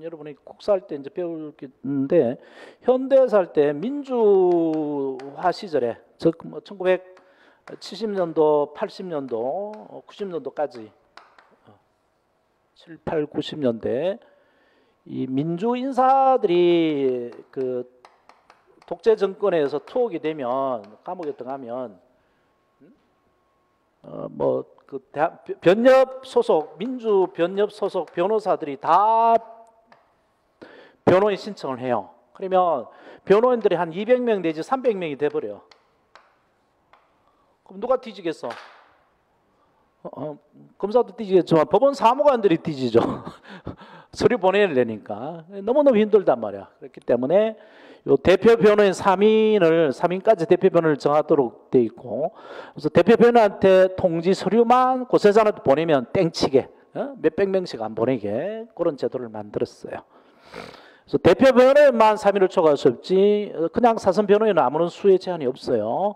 여러분이 국사할 때 이제 배울 게 있는데 현대에 살 때 민주화 시절에 즉 뭐 1970년도, 80년도, 90년도까지 7, 8, 90년대 이 민주 인사들이 그 독재 정권에서 투옥이 되면 감옥에 들어가면 뭐 그 변협 소속 민주 변협 소속 변호사들이 다 변호인 신청을 해요. 그러면 변호인들이 한 200명 내지 300명이 돼 버려. 그럼 누가 뒤지겠어? 검사도 뒤지겠지만 법원 사무관들이 뒤지죠. 서류 보내려니까 너무너무 힘들단 말이야. 그렇기 때문에 요 대표 변호인 3인까지 대표 변호인을 정하도록 돼 있고, 그래서 대표 변호인한테 통지 서류만 고세자한테 보내면 땡치게 몇백 명씩 안 보내게 그런 제도를 만들었어요. 그래서 대표 변호인만 3인을 초과할 수 없지 그냥 사선 변호인은 아무런 수의 제한이 없어요.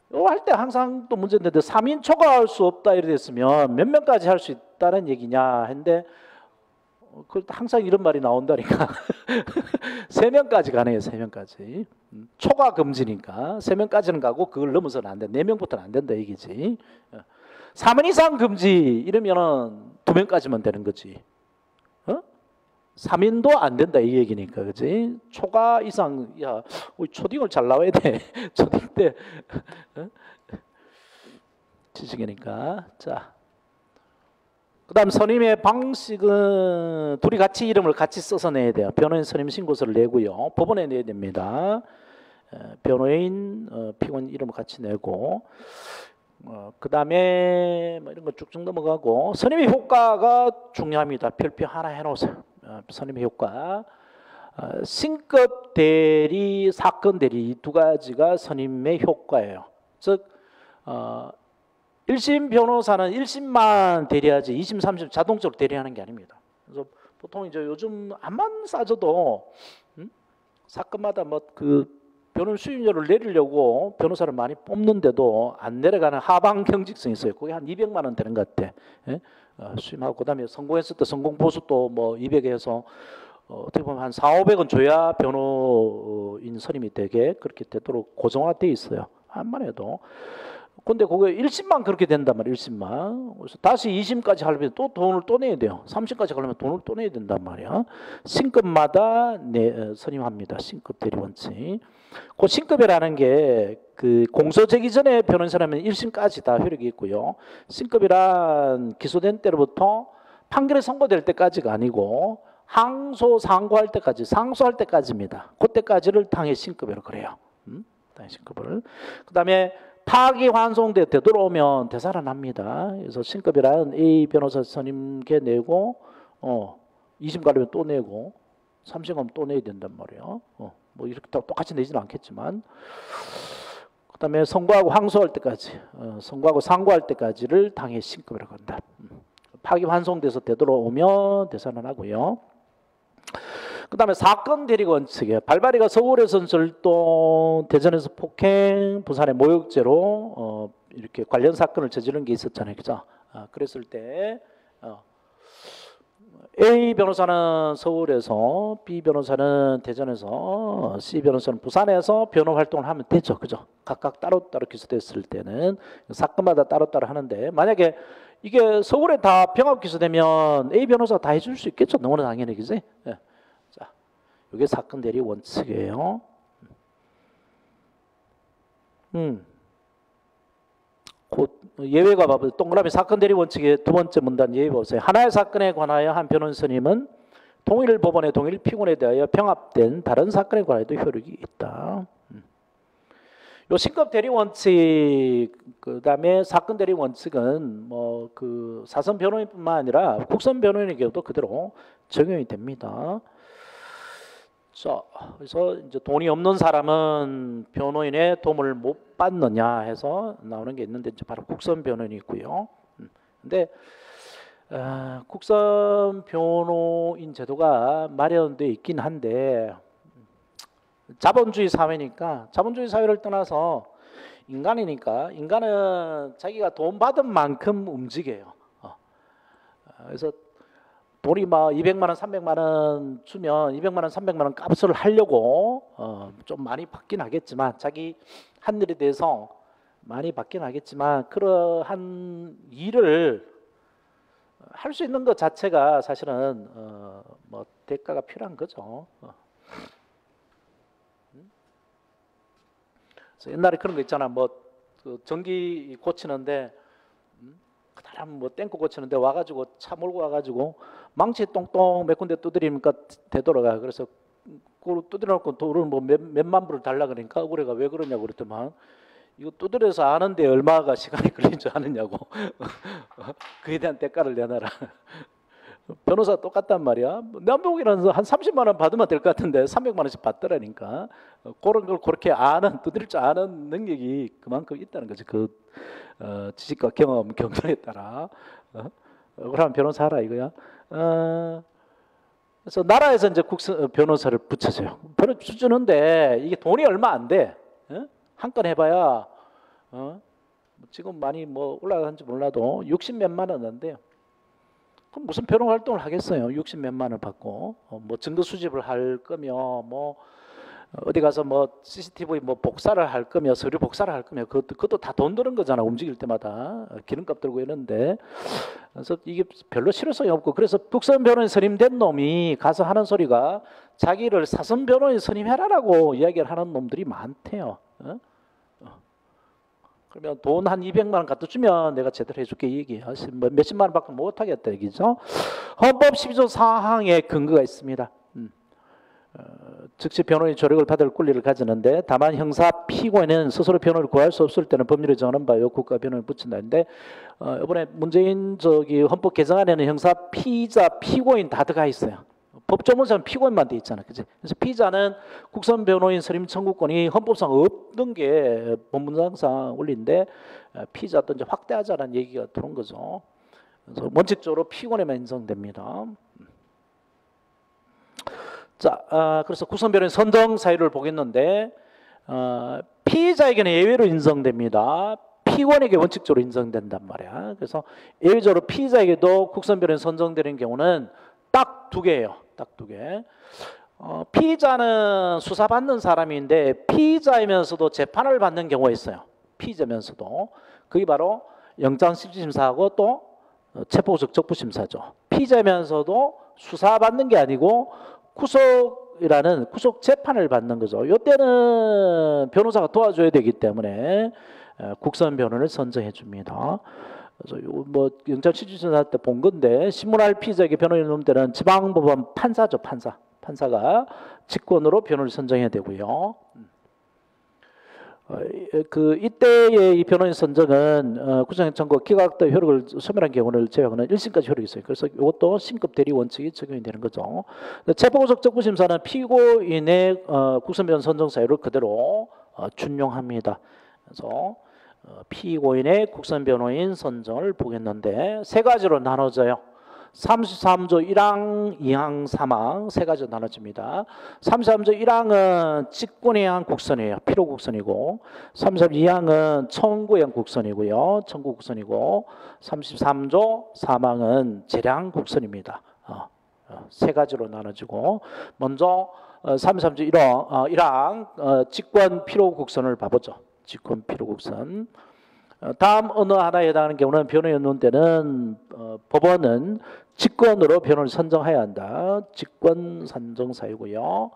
이거 할 때 항상 또 문제인데 3인 초과할 수 없다 이래 됐으면 몇 명까지 할 수 있다는 얘기냐 했는데 그 항상 이런 말이 나온다니까. 3명까지 가네요. 3명까지. 초과 금지니까 3명까지는 가고 그걸 넘어서는 안 돼. 4명부터는 안 된다 얘기지. 3인 이상 금지 이러면은 2명까지만 되는 거지. 3인도 안 된다 이 얘기니까, 그지? 초과 이상, 야, 우리 초딩을 잘 나와야 돼. 초딩 때 지식이니까. 자, 그다음 선임의 방식은 둘이 같이 이름을 같이 써서 내야 돼요. 변호인 선임 신고서를 내고요. 법원에 내야 됩니다. 변호인, 피고인 이름을 같이 내고. 그다음에 뭐 이런 거 쭉쭉 넘어가고 선임의 효과가 중요합니다. 별표 하나 해놓으세요. 선임의 효과. 신급 대리, 사건 대리 이 두 가지가 선임의 효과예요. 즉 1심 변호사는 1심만 대리하지 2심, 3심 자동적으로 대리하는 게 아닙니다. 그래서 보통 이제 요즘 암만 싸져도 사건마다 뭐 그 변호인 수임료를 내리려고 변호사를 많이 뽑는데도 안 내려가는 하방 경직성이 있어요. 그게 한 200만 원 되는 것 같아. 수임하고 그다음에 성공했을 때 성공 보수도 뭐 200에서 어떻게 보면 한 4, 500원 줘야 변호인 선임이 되게 그렇게 되도록 고정화되어 있어요. 암만 해도. 근데 그게 1심만 그렇게 된단 말이에요. 1심만. 그래서 다시 2심까지 하려면 또 돈을 또 내야 돼요. 3심까지 가려면 돈을 또 내야 된단 말이야. 신급마다 선임합니다. 신급 대리 원칙. 그 신급이라는 게 그 공소 제기 전에 변호인 선임하면 1심까지 다 효력이 있고요. 신급이란 기소된 때로부터 판결이 선고될 때까지가 아니고 항소 상고할 때까지, 상소할 때까지입니다. 그때까지를 당해 신급이라고 그래요. 당해 신급을. 그다음에 파기 환송돼 되돌아오면 되살아납니다. 그래서 신급이란 A 변호사 선임계 내고 2심 가려면 또 내고 3심 가면 또 내야 된단 말이에요. 뭐 이렇게 똑같이 내지는 않겠지만 그다음에 선고하고 항소할 때까지, 선고하고 상고할 때까지를 당해 신급이라고 한다. 파기환송돼서 되돌아오면 되살아나고요. 그다음에 사건 대리 원칙이에요. 발발이가 서울에서 절도, 대전에서 폭행, 부산의 모욕죄로 이렇게 관련 사건을 저지른 게 있었잖아요, 그죠? 그랬을 때 A 변호사는 서울에서, B 변호사는 대전에서, C 변호사는 부산에서 변호 활동을 하면 되죠, 그죠? 각각 따로따로 기소됐을 때는 사건마다 따로따로 하는데, 만약에 이게 서울에 다 병합 기소되면 A 변호사가 다 해줄 수 있겠죠, 너무나 당연히, 그지? 네. 자, 이게 사건 대리 원칙이에요. 곧 예외가 봐봐요. 동그라미 사건 대리 원칙의 두 번째 문단 예외 보세요. 하나의 사건에 관하여 한 변호인 선임은 동일 법원의 동일 피고인에 대하여 병합된 다른 사건에 관하여도 효력이 있다. 요 신급 대리 원칙, 그다음에 사건 대리 원칙은 뭐 그 사선 변호인뿐만 아니라 국선 변호인의 경우도 그대로 적용이 됩니다. 자, 그래서 이제 돈이 없는 사람은 변호인의 도움을 못 받느냐 해서 나오는 게 있는데, 이제 바로 국선 변호인이 있고요. 근데 국선 변호인 제도가 마련돼 있긴 한데, 자본주의 사회니까, 자본주의 사회를 떠나서 인간이니까, 인간은 자기가 돈 받은 만큼 움직여요. 그래서 돈이 막 200만 원, 300만 원 주면 200만 원, 300만 원 값을 하려고 좀 많이 받긴 하겠지만, 자기 한 일에 대해서 많이 받긴 하겠지만, 그러한 일을 할 수 있는 것 자체가 사실은 뭐 대가가 필요한 거죠. 그래서 옛날에 그런 거 있잖아. 뭐 그 전기 고치는데 그 사람 뭐 땡코 고치는데 와가지고 차 몰고 와가지고 망치 똥똥 몇 군데 두드리니까 되돌아가. 그래서 그걸 두드려놓고 돈을 뭐 몇만 불을 달라 그러니까 억울해가 왜 그러냐고 그랬더만, 이거 두드려서 아는데 얼마가 시간이 걸린 줄 아느냐고. 그에 대한 대가를 내놔라. 변호사 똑같단 말이야. 남북이라는 한 30만 원 받으면 될 것 같은데 300만 원씩 받더라니까. 그런 걸 그렇게 아는, 두드릴 줄 아는 능력이 그만큼 있다는 거지. 그 지식과 경험, 경험에 따라. 그러면 변호사 하라 이거야. 그래서 나라에서 이제 국선 변호사를 붙여줘요. 붙여주는데 이게 돈이 얼마 안 돼. 한 건 해봐야 지금 많이 뭐 올라간지 몰라도 60 몇만 원 안 돼요. 그럼 무슨 변호 활동을 하겠어요? 60 몇만 원 받고 뭐 증거 수집을 할 거며, 뭐 어디 가서 뭐 CCTV 뭐 복사를 할 거며, 서류 복사를 할 거며, 그것도 다 돈 드는 거잖아. 움직일 때마다 기름값 들고 이러는데. 그래서 이게 별로 실효성이 없고, 그래서 국선 변호인 선임된 놈이 가서 하는 소리가 자기를 사선 변호인 선임해라라고 이야기를 하는 놈들이 많대요. 그러면 돈 한 200만 원 갖다 주면 내가 제대로 해줄게 이 얘기야. 뭐 몇십만 원 밖에 못 하겠다 얘기죠. 헌법 12조 4항에 근거가 있습니다. 즉시 변호인 조력을 받을 권리를 가지는데, 다만 형사 피고인은 스스로 변호를 구할 수 없을 때는 법률에 정하는 바에 국가 변호인을 붙인다는데, 이번에 문재인 헌법 개정안에는 형사 피의자 피고인 다 들어가 있어요. 법조문서는 피고인만 돼 있잖아, 그지? 그래서 피의자는 국선 변호인 선임 청구권이 헌법상 없는 게 법문상상 원리인데, 피의자도 이제 확대하자는 얘기가 들어온 거죠. 그래서 원칙적으로 피고인에만 인정됩니다. 자, 그래서 국선 변호인 선정 사유를 보겠는데, 피의자에게는 예외로 인정됩니다. 피고인에게 원칙적으로 인정된단 말이야. 그래서 예외적으로 피의자에게도 국선 변호인 선정되는 경우는 딱 두 개예요. 딱 두 개. 피의자는 수사받는 사람인데 피의자이면서도 재판을 받는 경우가 있어요. 피의자면서도. 그게 바로 영장실질심사하고 또 체포구속 적부심사죠. 피의자면서도 수사받는 게 아니고 구속이라는 구속 재판을 받는 거죠. 이때는 변호사가 도와줘야 되기 때문에 국선 변호인을 선정해 줍니다. 그래서 뭐 영장실질심사 때 본 건데, 신문할 피의자에게 변호인을 놓을 때는 지방법원 판사죠, 판사. 판사가 직권으로 변호를 선정해야 되고요. 그 이때의 이 변호인 선정은 구속영장과 기각도 효력을 소멸한 경우를 제외하고는 1심까지 효력이 있어요. 그래서 이것도 신급 대리 원칙이 적용이 되는 거죠. 체포구속 적부심사는 피고인의 국선 변호인 선정 사유를 그대로 준용합니다. 그래서 피고인의 국선 변호인 선정을 보겠는데 세 가지로 나눠져요. 33조 1항, 2항, 3항 세 가지로 나눠집니다. 33조 1항은 직권에 의한 국선이에요. 필요 국선이고 32항은 청구에 의한 국선이고요. 청구 국선이고 33조 3항은 재량 국선입니다. 세 가지로 나눠지고 먼저 33조 1항 직권 필요 국선을 봐보죠. 직권 필요 국선. 다음 어느 하나에 해당하는 경우는 변호인 논 때는 법원은 직권으로 변호를 선정해야 한다. 직권 선정 사유고요.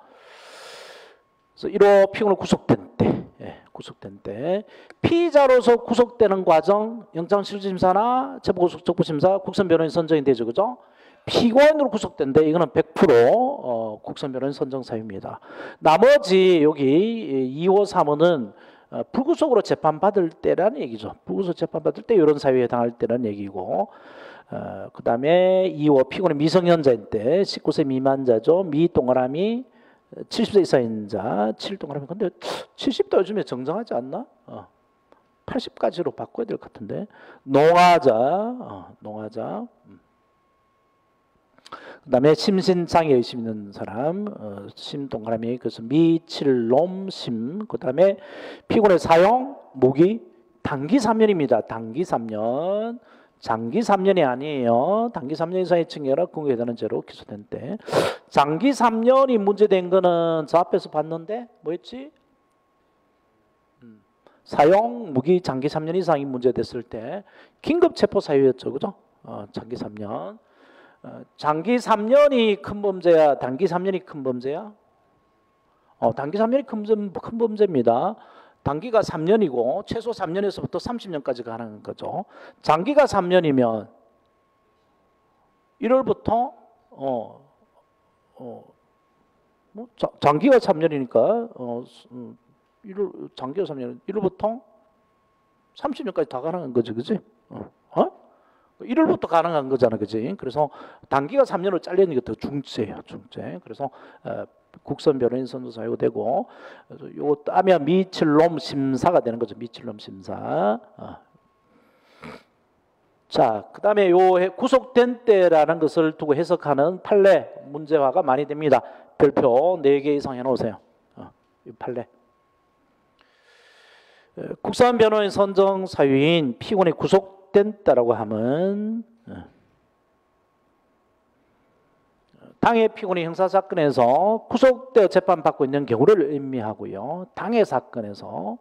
그래서 1호 피고는 구속된 때, 구속된 때 피의자로서 구속되는 과정, 영장실질심사나 체포구속적부심사, 국선 변호인 선정이 되죠, 그죠? 피고인으로 구속된데 이거는 100% 국선 변호인 선정 사유입니다. 나머지 여기 2호, 3호는 불구속으로 재판받을 때라는 얘기죠. 불구속 재판받을 때 이런 사유에 해당할 때라는 얘기고 그 다음에 2호 피고는 미성년자일 때 19세 미만자죠. 미 동그라미 70세 이상인 자 7 동그라미. 근데 70도 요즘에 정정하지 않나? 80까지로 바꿔야 될 것 같은데 농아자 농아자 그 다음에 심신장애 의심 있는 사람 심 동그라미 그래서 미칠놈 심 그 다음에 피고의 사용 무기 단기 3년입니다. 단기 3년 장기 3년이 아니에요. 단기 3년 이상의 징계라 근거에 해당하는 죄로 기소된 때 장기 3년이 문제된 거는 저 앞에서 봤는데 뭐였지? 사용 무기 장기 3년 이상이 문제됐을 때 긴급체포 사유였죠. 그죠? 장기 3년 장기 3년이 큰 범죄야? 단기 3년이 큰 범죄야? 단기 3년이 큰 범죄입니다. 단기가 3년이고 최소 3년에서부터 30년까지 가는 거죠. 장기가 3년이면 1월부터 장기가 3년이니까 장기가 3년 1월부터 30년까지 다 가능한 거지, 그지? 1월부터 가능한 거잖아, 그지? 그래서 단기가 3년으로 잘리는 게 더 중죄예요, 중죄. 그래서 국선 변호인 선도 사유가 되고, 요거 따면 미칠놈 심사가 되는 거죠, 미칠놈 심사. 자, 그 다음에 요 구속된 때라는 것을 두고 해석하는 판례 문제화가 많이 됩니다. 별표 4개 이상 해놓으세요. 이 판례. 국선 변호인 선정 사유인 피고인이 구속된다라고 하면 당해 피고인이 형사사건에서 구속되어 재판받고 있는 경우를 의미하고요. 당해 사건에서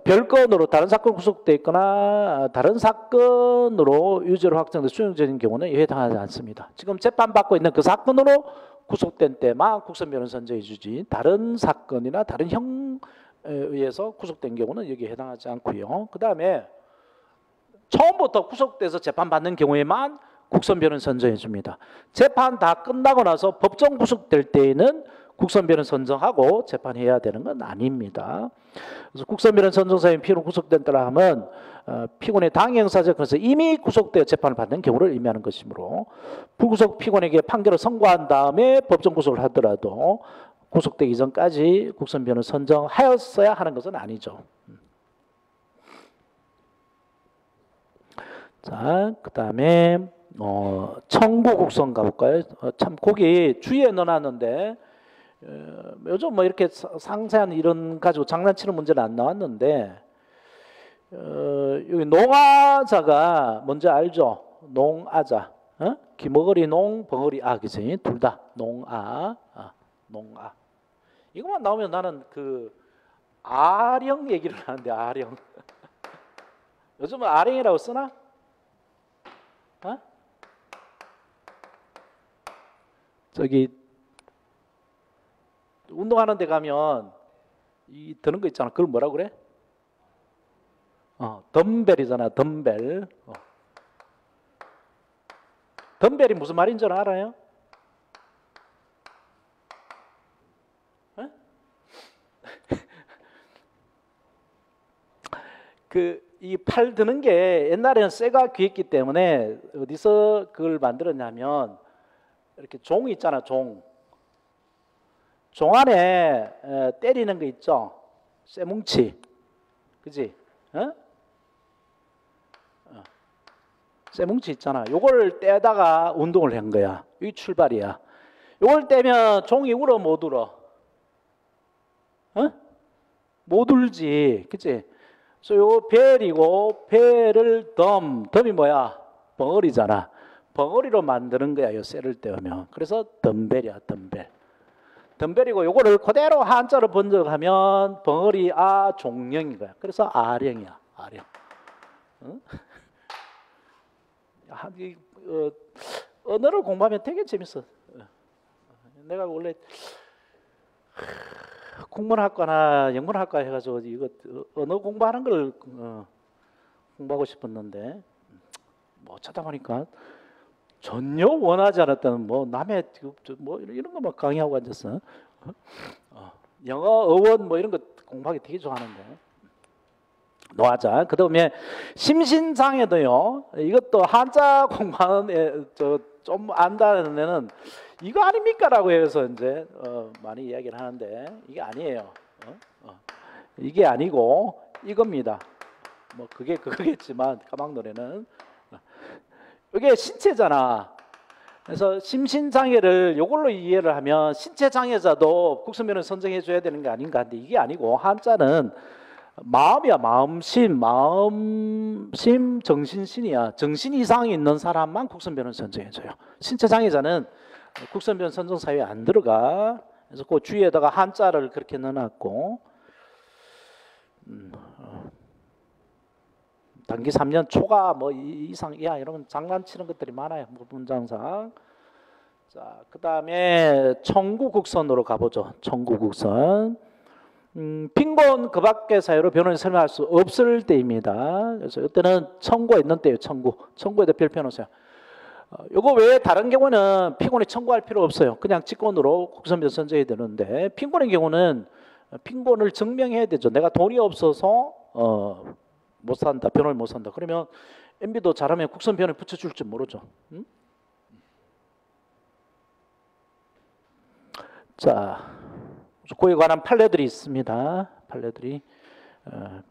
별건으로 다른 사건 구속되어 있거나 다른 사건으로 유죄로 확정돼 수용되는 경우는 해당하지 않습니다. 지금 재판받고 있는 그 사건으로 구속된 때만 국선 변호인 선정해 주지 다른 사건이나 다른 형에 의해서 구속된 경우는 여기에 해당하지 않고요. 그 다음에 처음부터 구속돼서 재판받는 경우에만 국선 변호인 선정해 줍니다. 재판 다 끝나고 나서 법정 구속될 때에는 국선 변호인 선정하고 재판해야 되는 건 아닙니다. 그래서 국선 변호인 선정 사유인 피고인 구속된다라 하면 피고인의 당형사건에서 이미 구속되어 재판을 받는 경우를 의미하는 것이므로 불구속 피고인에게 판결을 선고한 다음에 법정 구속을 하더라도 구속되기 전까지 국선 변호인 선정하였어야 하는 것은 아니죠. 자, 그 다음에 청구 국선 가볼까요? 참 거기 주의에 넣어놨는데 요즘 뭐 이렇게 상세한 이런 가지고 장난치는 문제는 안 나왔는데 여기 농아자가 뭔지 알죠? 농아자, 기머거리 농, 벙어리 아, 그치? 둘 다 농아, 농아. 이것만 나오면 나는 그 아령 얘기를 하는데 아령. 요즘은 아령이라고 쓰나? 저기 운동하는 데 가면 이 드는 거 있잖아. 그걸 뭐라고 그래? 덤벨이잖아. 덤벨. 덤벨이 무슨 말인 줄 알아요? 이 팔 드는 게 옛날에는 쇠가 귀했기 때문에 어디서 그걸 만들었냐면 이렇게 종 있잖아, 종. 종 안에 때리는 거 있죠? 쇠뭉치. 그지? 어? 쇠뭉치 있잖아. 요걸 떼다가 운동을 한 거야. 이게 출발이야. 요걸 떼면 종이 울어 못 울어? 어? 못 울지. 그치? 그래서 요 벨이고 벨을 덤이 뭐야? 벙어리잖아. 벙어리로 만드는 거야. 요 쇠를 떼우면. 그래서 덤벨이야. 덤벨. 덤벨이고 요거를 그대로 한자로 번역하면 벙어리 아 종령인 거야. 그래서 아령이야. 아령. 응? 언어를 공부하면 되게 재밌어. 내가 원래 국문학과나 영문학과 해가지고 이거 언어 공부하는 걸 공부하고 싶었는데 뭐 찾다 보니까 전혀 원하지 않았던 뭐 남의 뭐 이런 거 막 강의하고 앉았어. 영어 어원 뭐 이런 거 공부하기 되게 좋아하는데. 노하자. 그다음에 심신장애도요. 이것도 한자 공부하는 좀 안다는 애는 이거 아닙니까라고 해서 이제 많이 이야기를 하는데 이게 아니에요. 이게 아니고 이겁니다. 뭐 그게 그거겠지만 까막노래는 이게 신체잖아. 그래서 심신장애를 이걸로 이해를 하면 신체장애자도 국선변을 선정해 줘야 되는 게 아닌가 하는데 이게 아니고 한자는 마음이야. 마음심, 정신신이야. 정신 이상이 있는 사람만 국선변을 선정해줘요. 신체장애자는 국선변 선정 사유에 안 들어가. 그래서 그 주위에다가 한자를 그렇게 넣어놨고 단기 3년 초과 뭐 이상이야 이런 장난치는 것들이 많아요. 문장상. 자, 그 다음에 청구국선으로 가보죠. 청구국선. 빈곤 그 밖의 사유로 변호인 설명할 수 없을 때입니다. 그래서 이때는 청구가 있는 때예요. 청구에 대해 별표 놓으세요. 요거 외에 다른 경우는 빈곤이 청구할 필요 없어요. 그냥 직권으로 국선변 선정해야 되는데 빈곤의 경우는 빈곤을 증명해야 되죠. 내가 돈이 없어서 못 산다. 변호인 못 산다. 그러면 MB도 잘하면 국선변호인 붙여줄 줄 모르죠. 응? 자. 그에 관한 판례들이 있습니다. 판례들이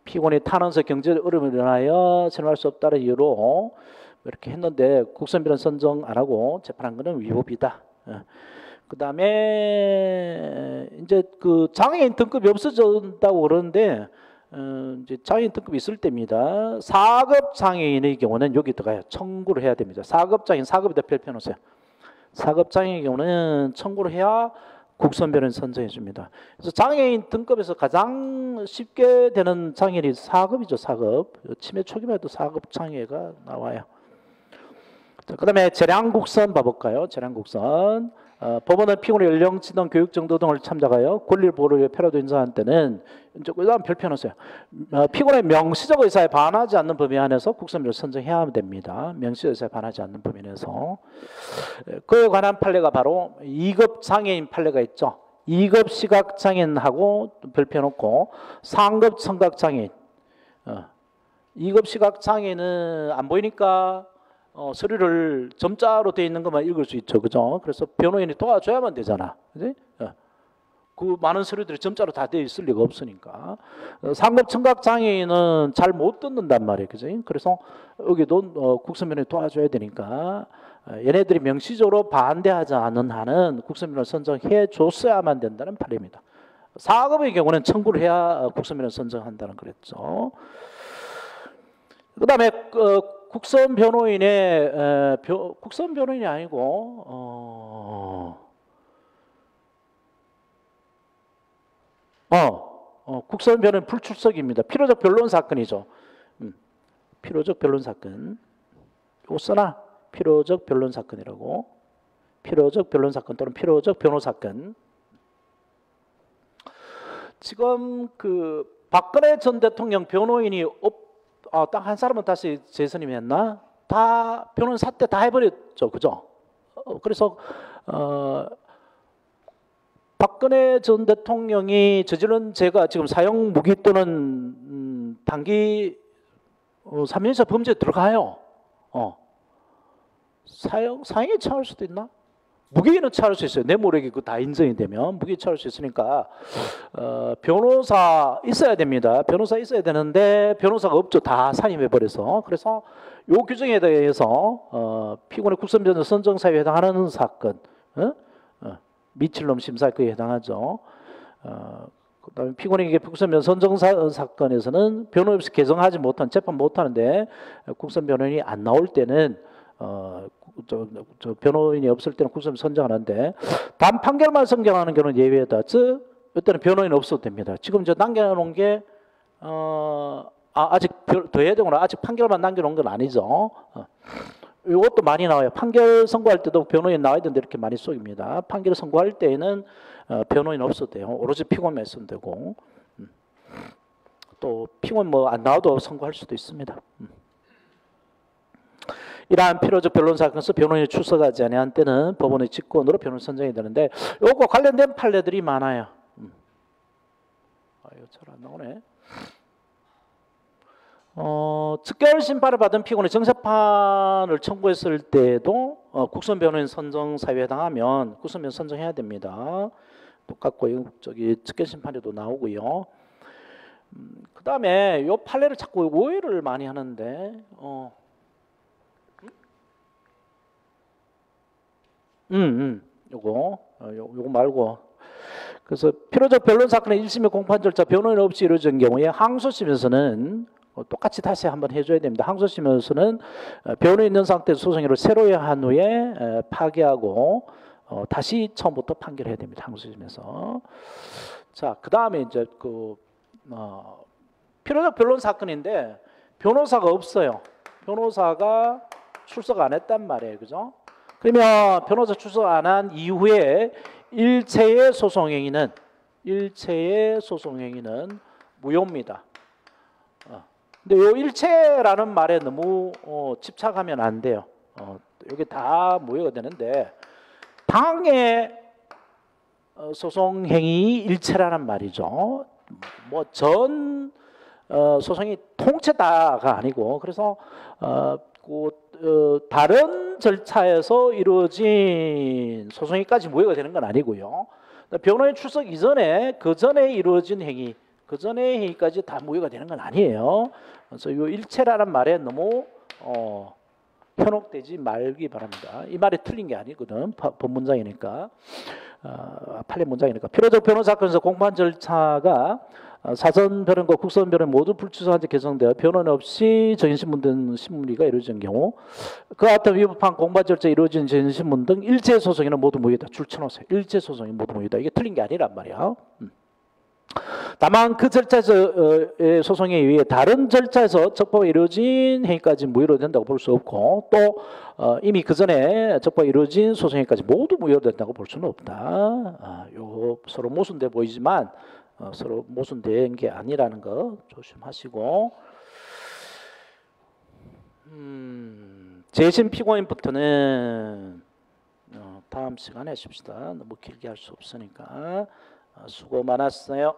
피고인이 탄원서 경제적 어려움을 인하여 선고할 수 없다는 이유로 이렇게 했는데 국선변호인 선정 안 하고 재판한 것은 위법이다. 그 다음에 이제 그 장애인 등급이 없어졌다고 그러는데 이제 장애인 등급이 있을 때입니다. 4급 장애인의 경우는 여기 들어가요. 청구를 해야 됩니다. 4급 장애인 4급에다 별표 놓으세요. 4급 장애인의 경우는 청구를 해야 국선변호인 선정해 줍니다. 그래서 장애인 등급에서 가장 쉽게 되는 장애인이 4급이죠. 4급. 치매 초기만 해도 4급 장애가 나와요. 그 다음에 재량국선 봐볼까요? 재량국선. 법원은 피고인의 연령, 진단, 교육 정도 등을 참작하여 권리를 보호를 위해 필요도 인정한 때는 그다음 별표 놓으세요. 피고인의 명시적 의사에 반하지 않는 범위 안에서 국선변호를 선정해야 됩니다. 명시적 의사에 반하지 않는 범위 안에서. 그에 관한 판례가 바로 2급 장애인 판례가 있죠. 2급 시각장애인하고 별표 놓고 3급 청각장애인. 2급 시각장애인은 안 보이니까 서류를 점자로 되어 있는 것만 읽을 수 있죠. 그죠? 그래서 변호인이 도와줘야만 되잖아. 그지? 그 많은 서류들이 점자로 다 되어 있을 리가 없으니까. 3급 청각장애인은 잘 못 듣는단 말이에요. 그지? 그래서 여기도 국선변호인이 도와줘야 되니까 얘네들이 명시적으로 반대하지 않는 한은 국선변호인을 선정해 줬어야만 된다는 판례입니다. 4급의 경우는 청구를 해야 국선변호인을 선정한다는 그랬죠. 그 다음에 국선 변호인의 국선 변호인이 아니고 국선 변호인 불출석입니다. 필요적 변론 사건이죠. 필요적 변론 사건. 이거 써놔. 필요적 변론 사건이라고. 필요적 변론 사건 또는 필요적 변호 사건. 지금 그 박근혜 전 대통령 변호인이 딱 한 사람은 다시 재선임 했나? 다 변호인 사퇴 다 해버렸죠. 그죠? 그래서 박근혜 전 대통령이 저지른 죄가 지금 사형 무기 또는 단기 3년차 범죄에 들어가요. 사형에 처할 수도 있나? 무기는 처할 수 있어요. 뇌물액이 그 다 인정이 되면 무기 처할 수 있으니까 변호사 있어야 됩니다. 변호사 있어야 되는데 변호사가 없죠. 다 산입해 버려서. 그래서 요 규정에 대해서 피고인의 국선 변호 선정 사유에 해당하는 사건, 미칠놈 심사에 해당하죠. 그다음에 피고인에게 국선 변호 선정 사건에서는 변호 없이 개정하지 못한 재판 못하는데 국선 변호인이 안 나올 때는 저 변호인이 없을 때는 국선 선정하는데 단 판결만 선정하는 경우는 예외다. 즉 이때는 변호인 없어도 됩니다. 지금 저 남겨놓은 게 아직 더 해야 되구나. 아직 판결만 남겨놓은 건 아니죠. 이것도 많이 나와요. 판결 선고할 때도 변호인 나와야 되는데 이렇게 많이 쏘입니다. 판결 선고할 때에는 변호인 없어도 돼요. 오로지 피고인만 있으면 되고 또 피고인 뭐 안 나와도 선고할 수도 있습니다. 이러한 필요적 변론 사건에서 변호인이 출석하지 아니한 때는 법원의 직권으로 변호인 선정이 되는데 요거 관련된 판례들이 많아요. 이거 잘 안 나오네. 즉결 심판을 받은 피고인이 정사판을 청구했을 때도 국선 변호인 선정 사유에 해당하면 국선 변호인 선정해야 됩니다. 똑같고 저기 즉결 심판에도 나오고요. 그 다음에 요 판례를 자꾸 오해를 많이 하는데 요거 말고 그래서 필요적 변론 사건의 1심의 공판 절차 변호인 없이 이루어진 경우에 항소심에서는 똑같이 다시 한번 해줘야 됩니다. 항소심에서는 변호인 있는 상태에서 소송일을 새로 한 후에 파기하고 다시 처음부터 판결해야 됩니다. 항소심에서. 자, 그 다음에 이제 필요적 변론 사건인데 변호사가 없어요. 변호사가 출석 안 했단 말이에요, 그죠? 그러면 변호사 출석 안 한 이후에 일체의 소송행위는 무효입니다. 근데 요 일체라는 말에 너무 집착하면 안 돼요. 여기 다 무효가 되는데 당의 소송행위 일체라는 말이죠. 뭐 전 소송이 통째다가 아니고 그래서 다른 절차에서 이루어진 소송이까지 무효가 되는 건 아니고요. 변호인 출석 이전에 그 전에 이루어진 행위, 그 전의 행위까지 다 무효가 되는 건 아니에요. 그래서 이 일체라는 말에 너무 현혹되지 말기 바랍니다. 이 말이 틀린 게 아니거든. 법문장이니까, 판례 문장이니까. 필요적 변호 사건에서 공판 절차가 사전 변론과 국선 변론 모두 불출석한 채 개정되어 변론 없이 정인신문 등 신문리가 이루어진 경우 그와 같은 위법한 공판 절차에 이루어진 정인신문 등 일체 소송에는 모두 무효다. 줄쳐놓으세요. 일체 소송이 모두 무효다. 이게 틀린 게 아니란 말이야. 다만 그 절차에서 소송에 의해 다른 절차에서 적법에 이루어진 행위까지 무효로 된다고 볼 수 없고 또 이미 그 전에 적법에 이루어진 소송에까지 모두 무효된다고 볼 수는 없다. 요 서로 모순돼 보이지만 서로 모순된 게 아니라는 거 조심하시고 재심 피고인부터는 다음 시간에 하십시다. 너무 길게 할 수 없으니까 수고 많았어요.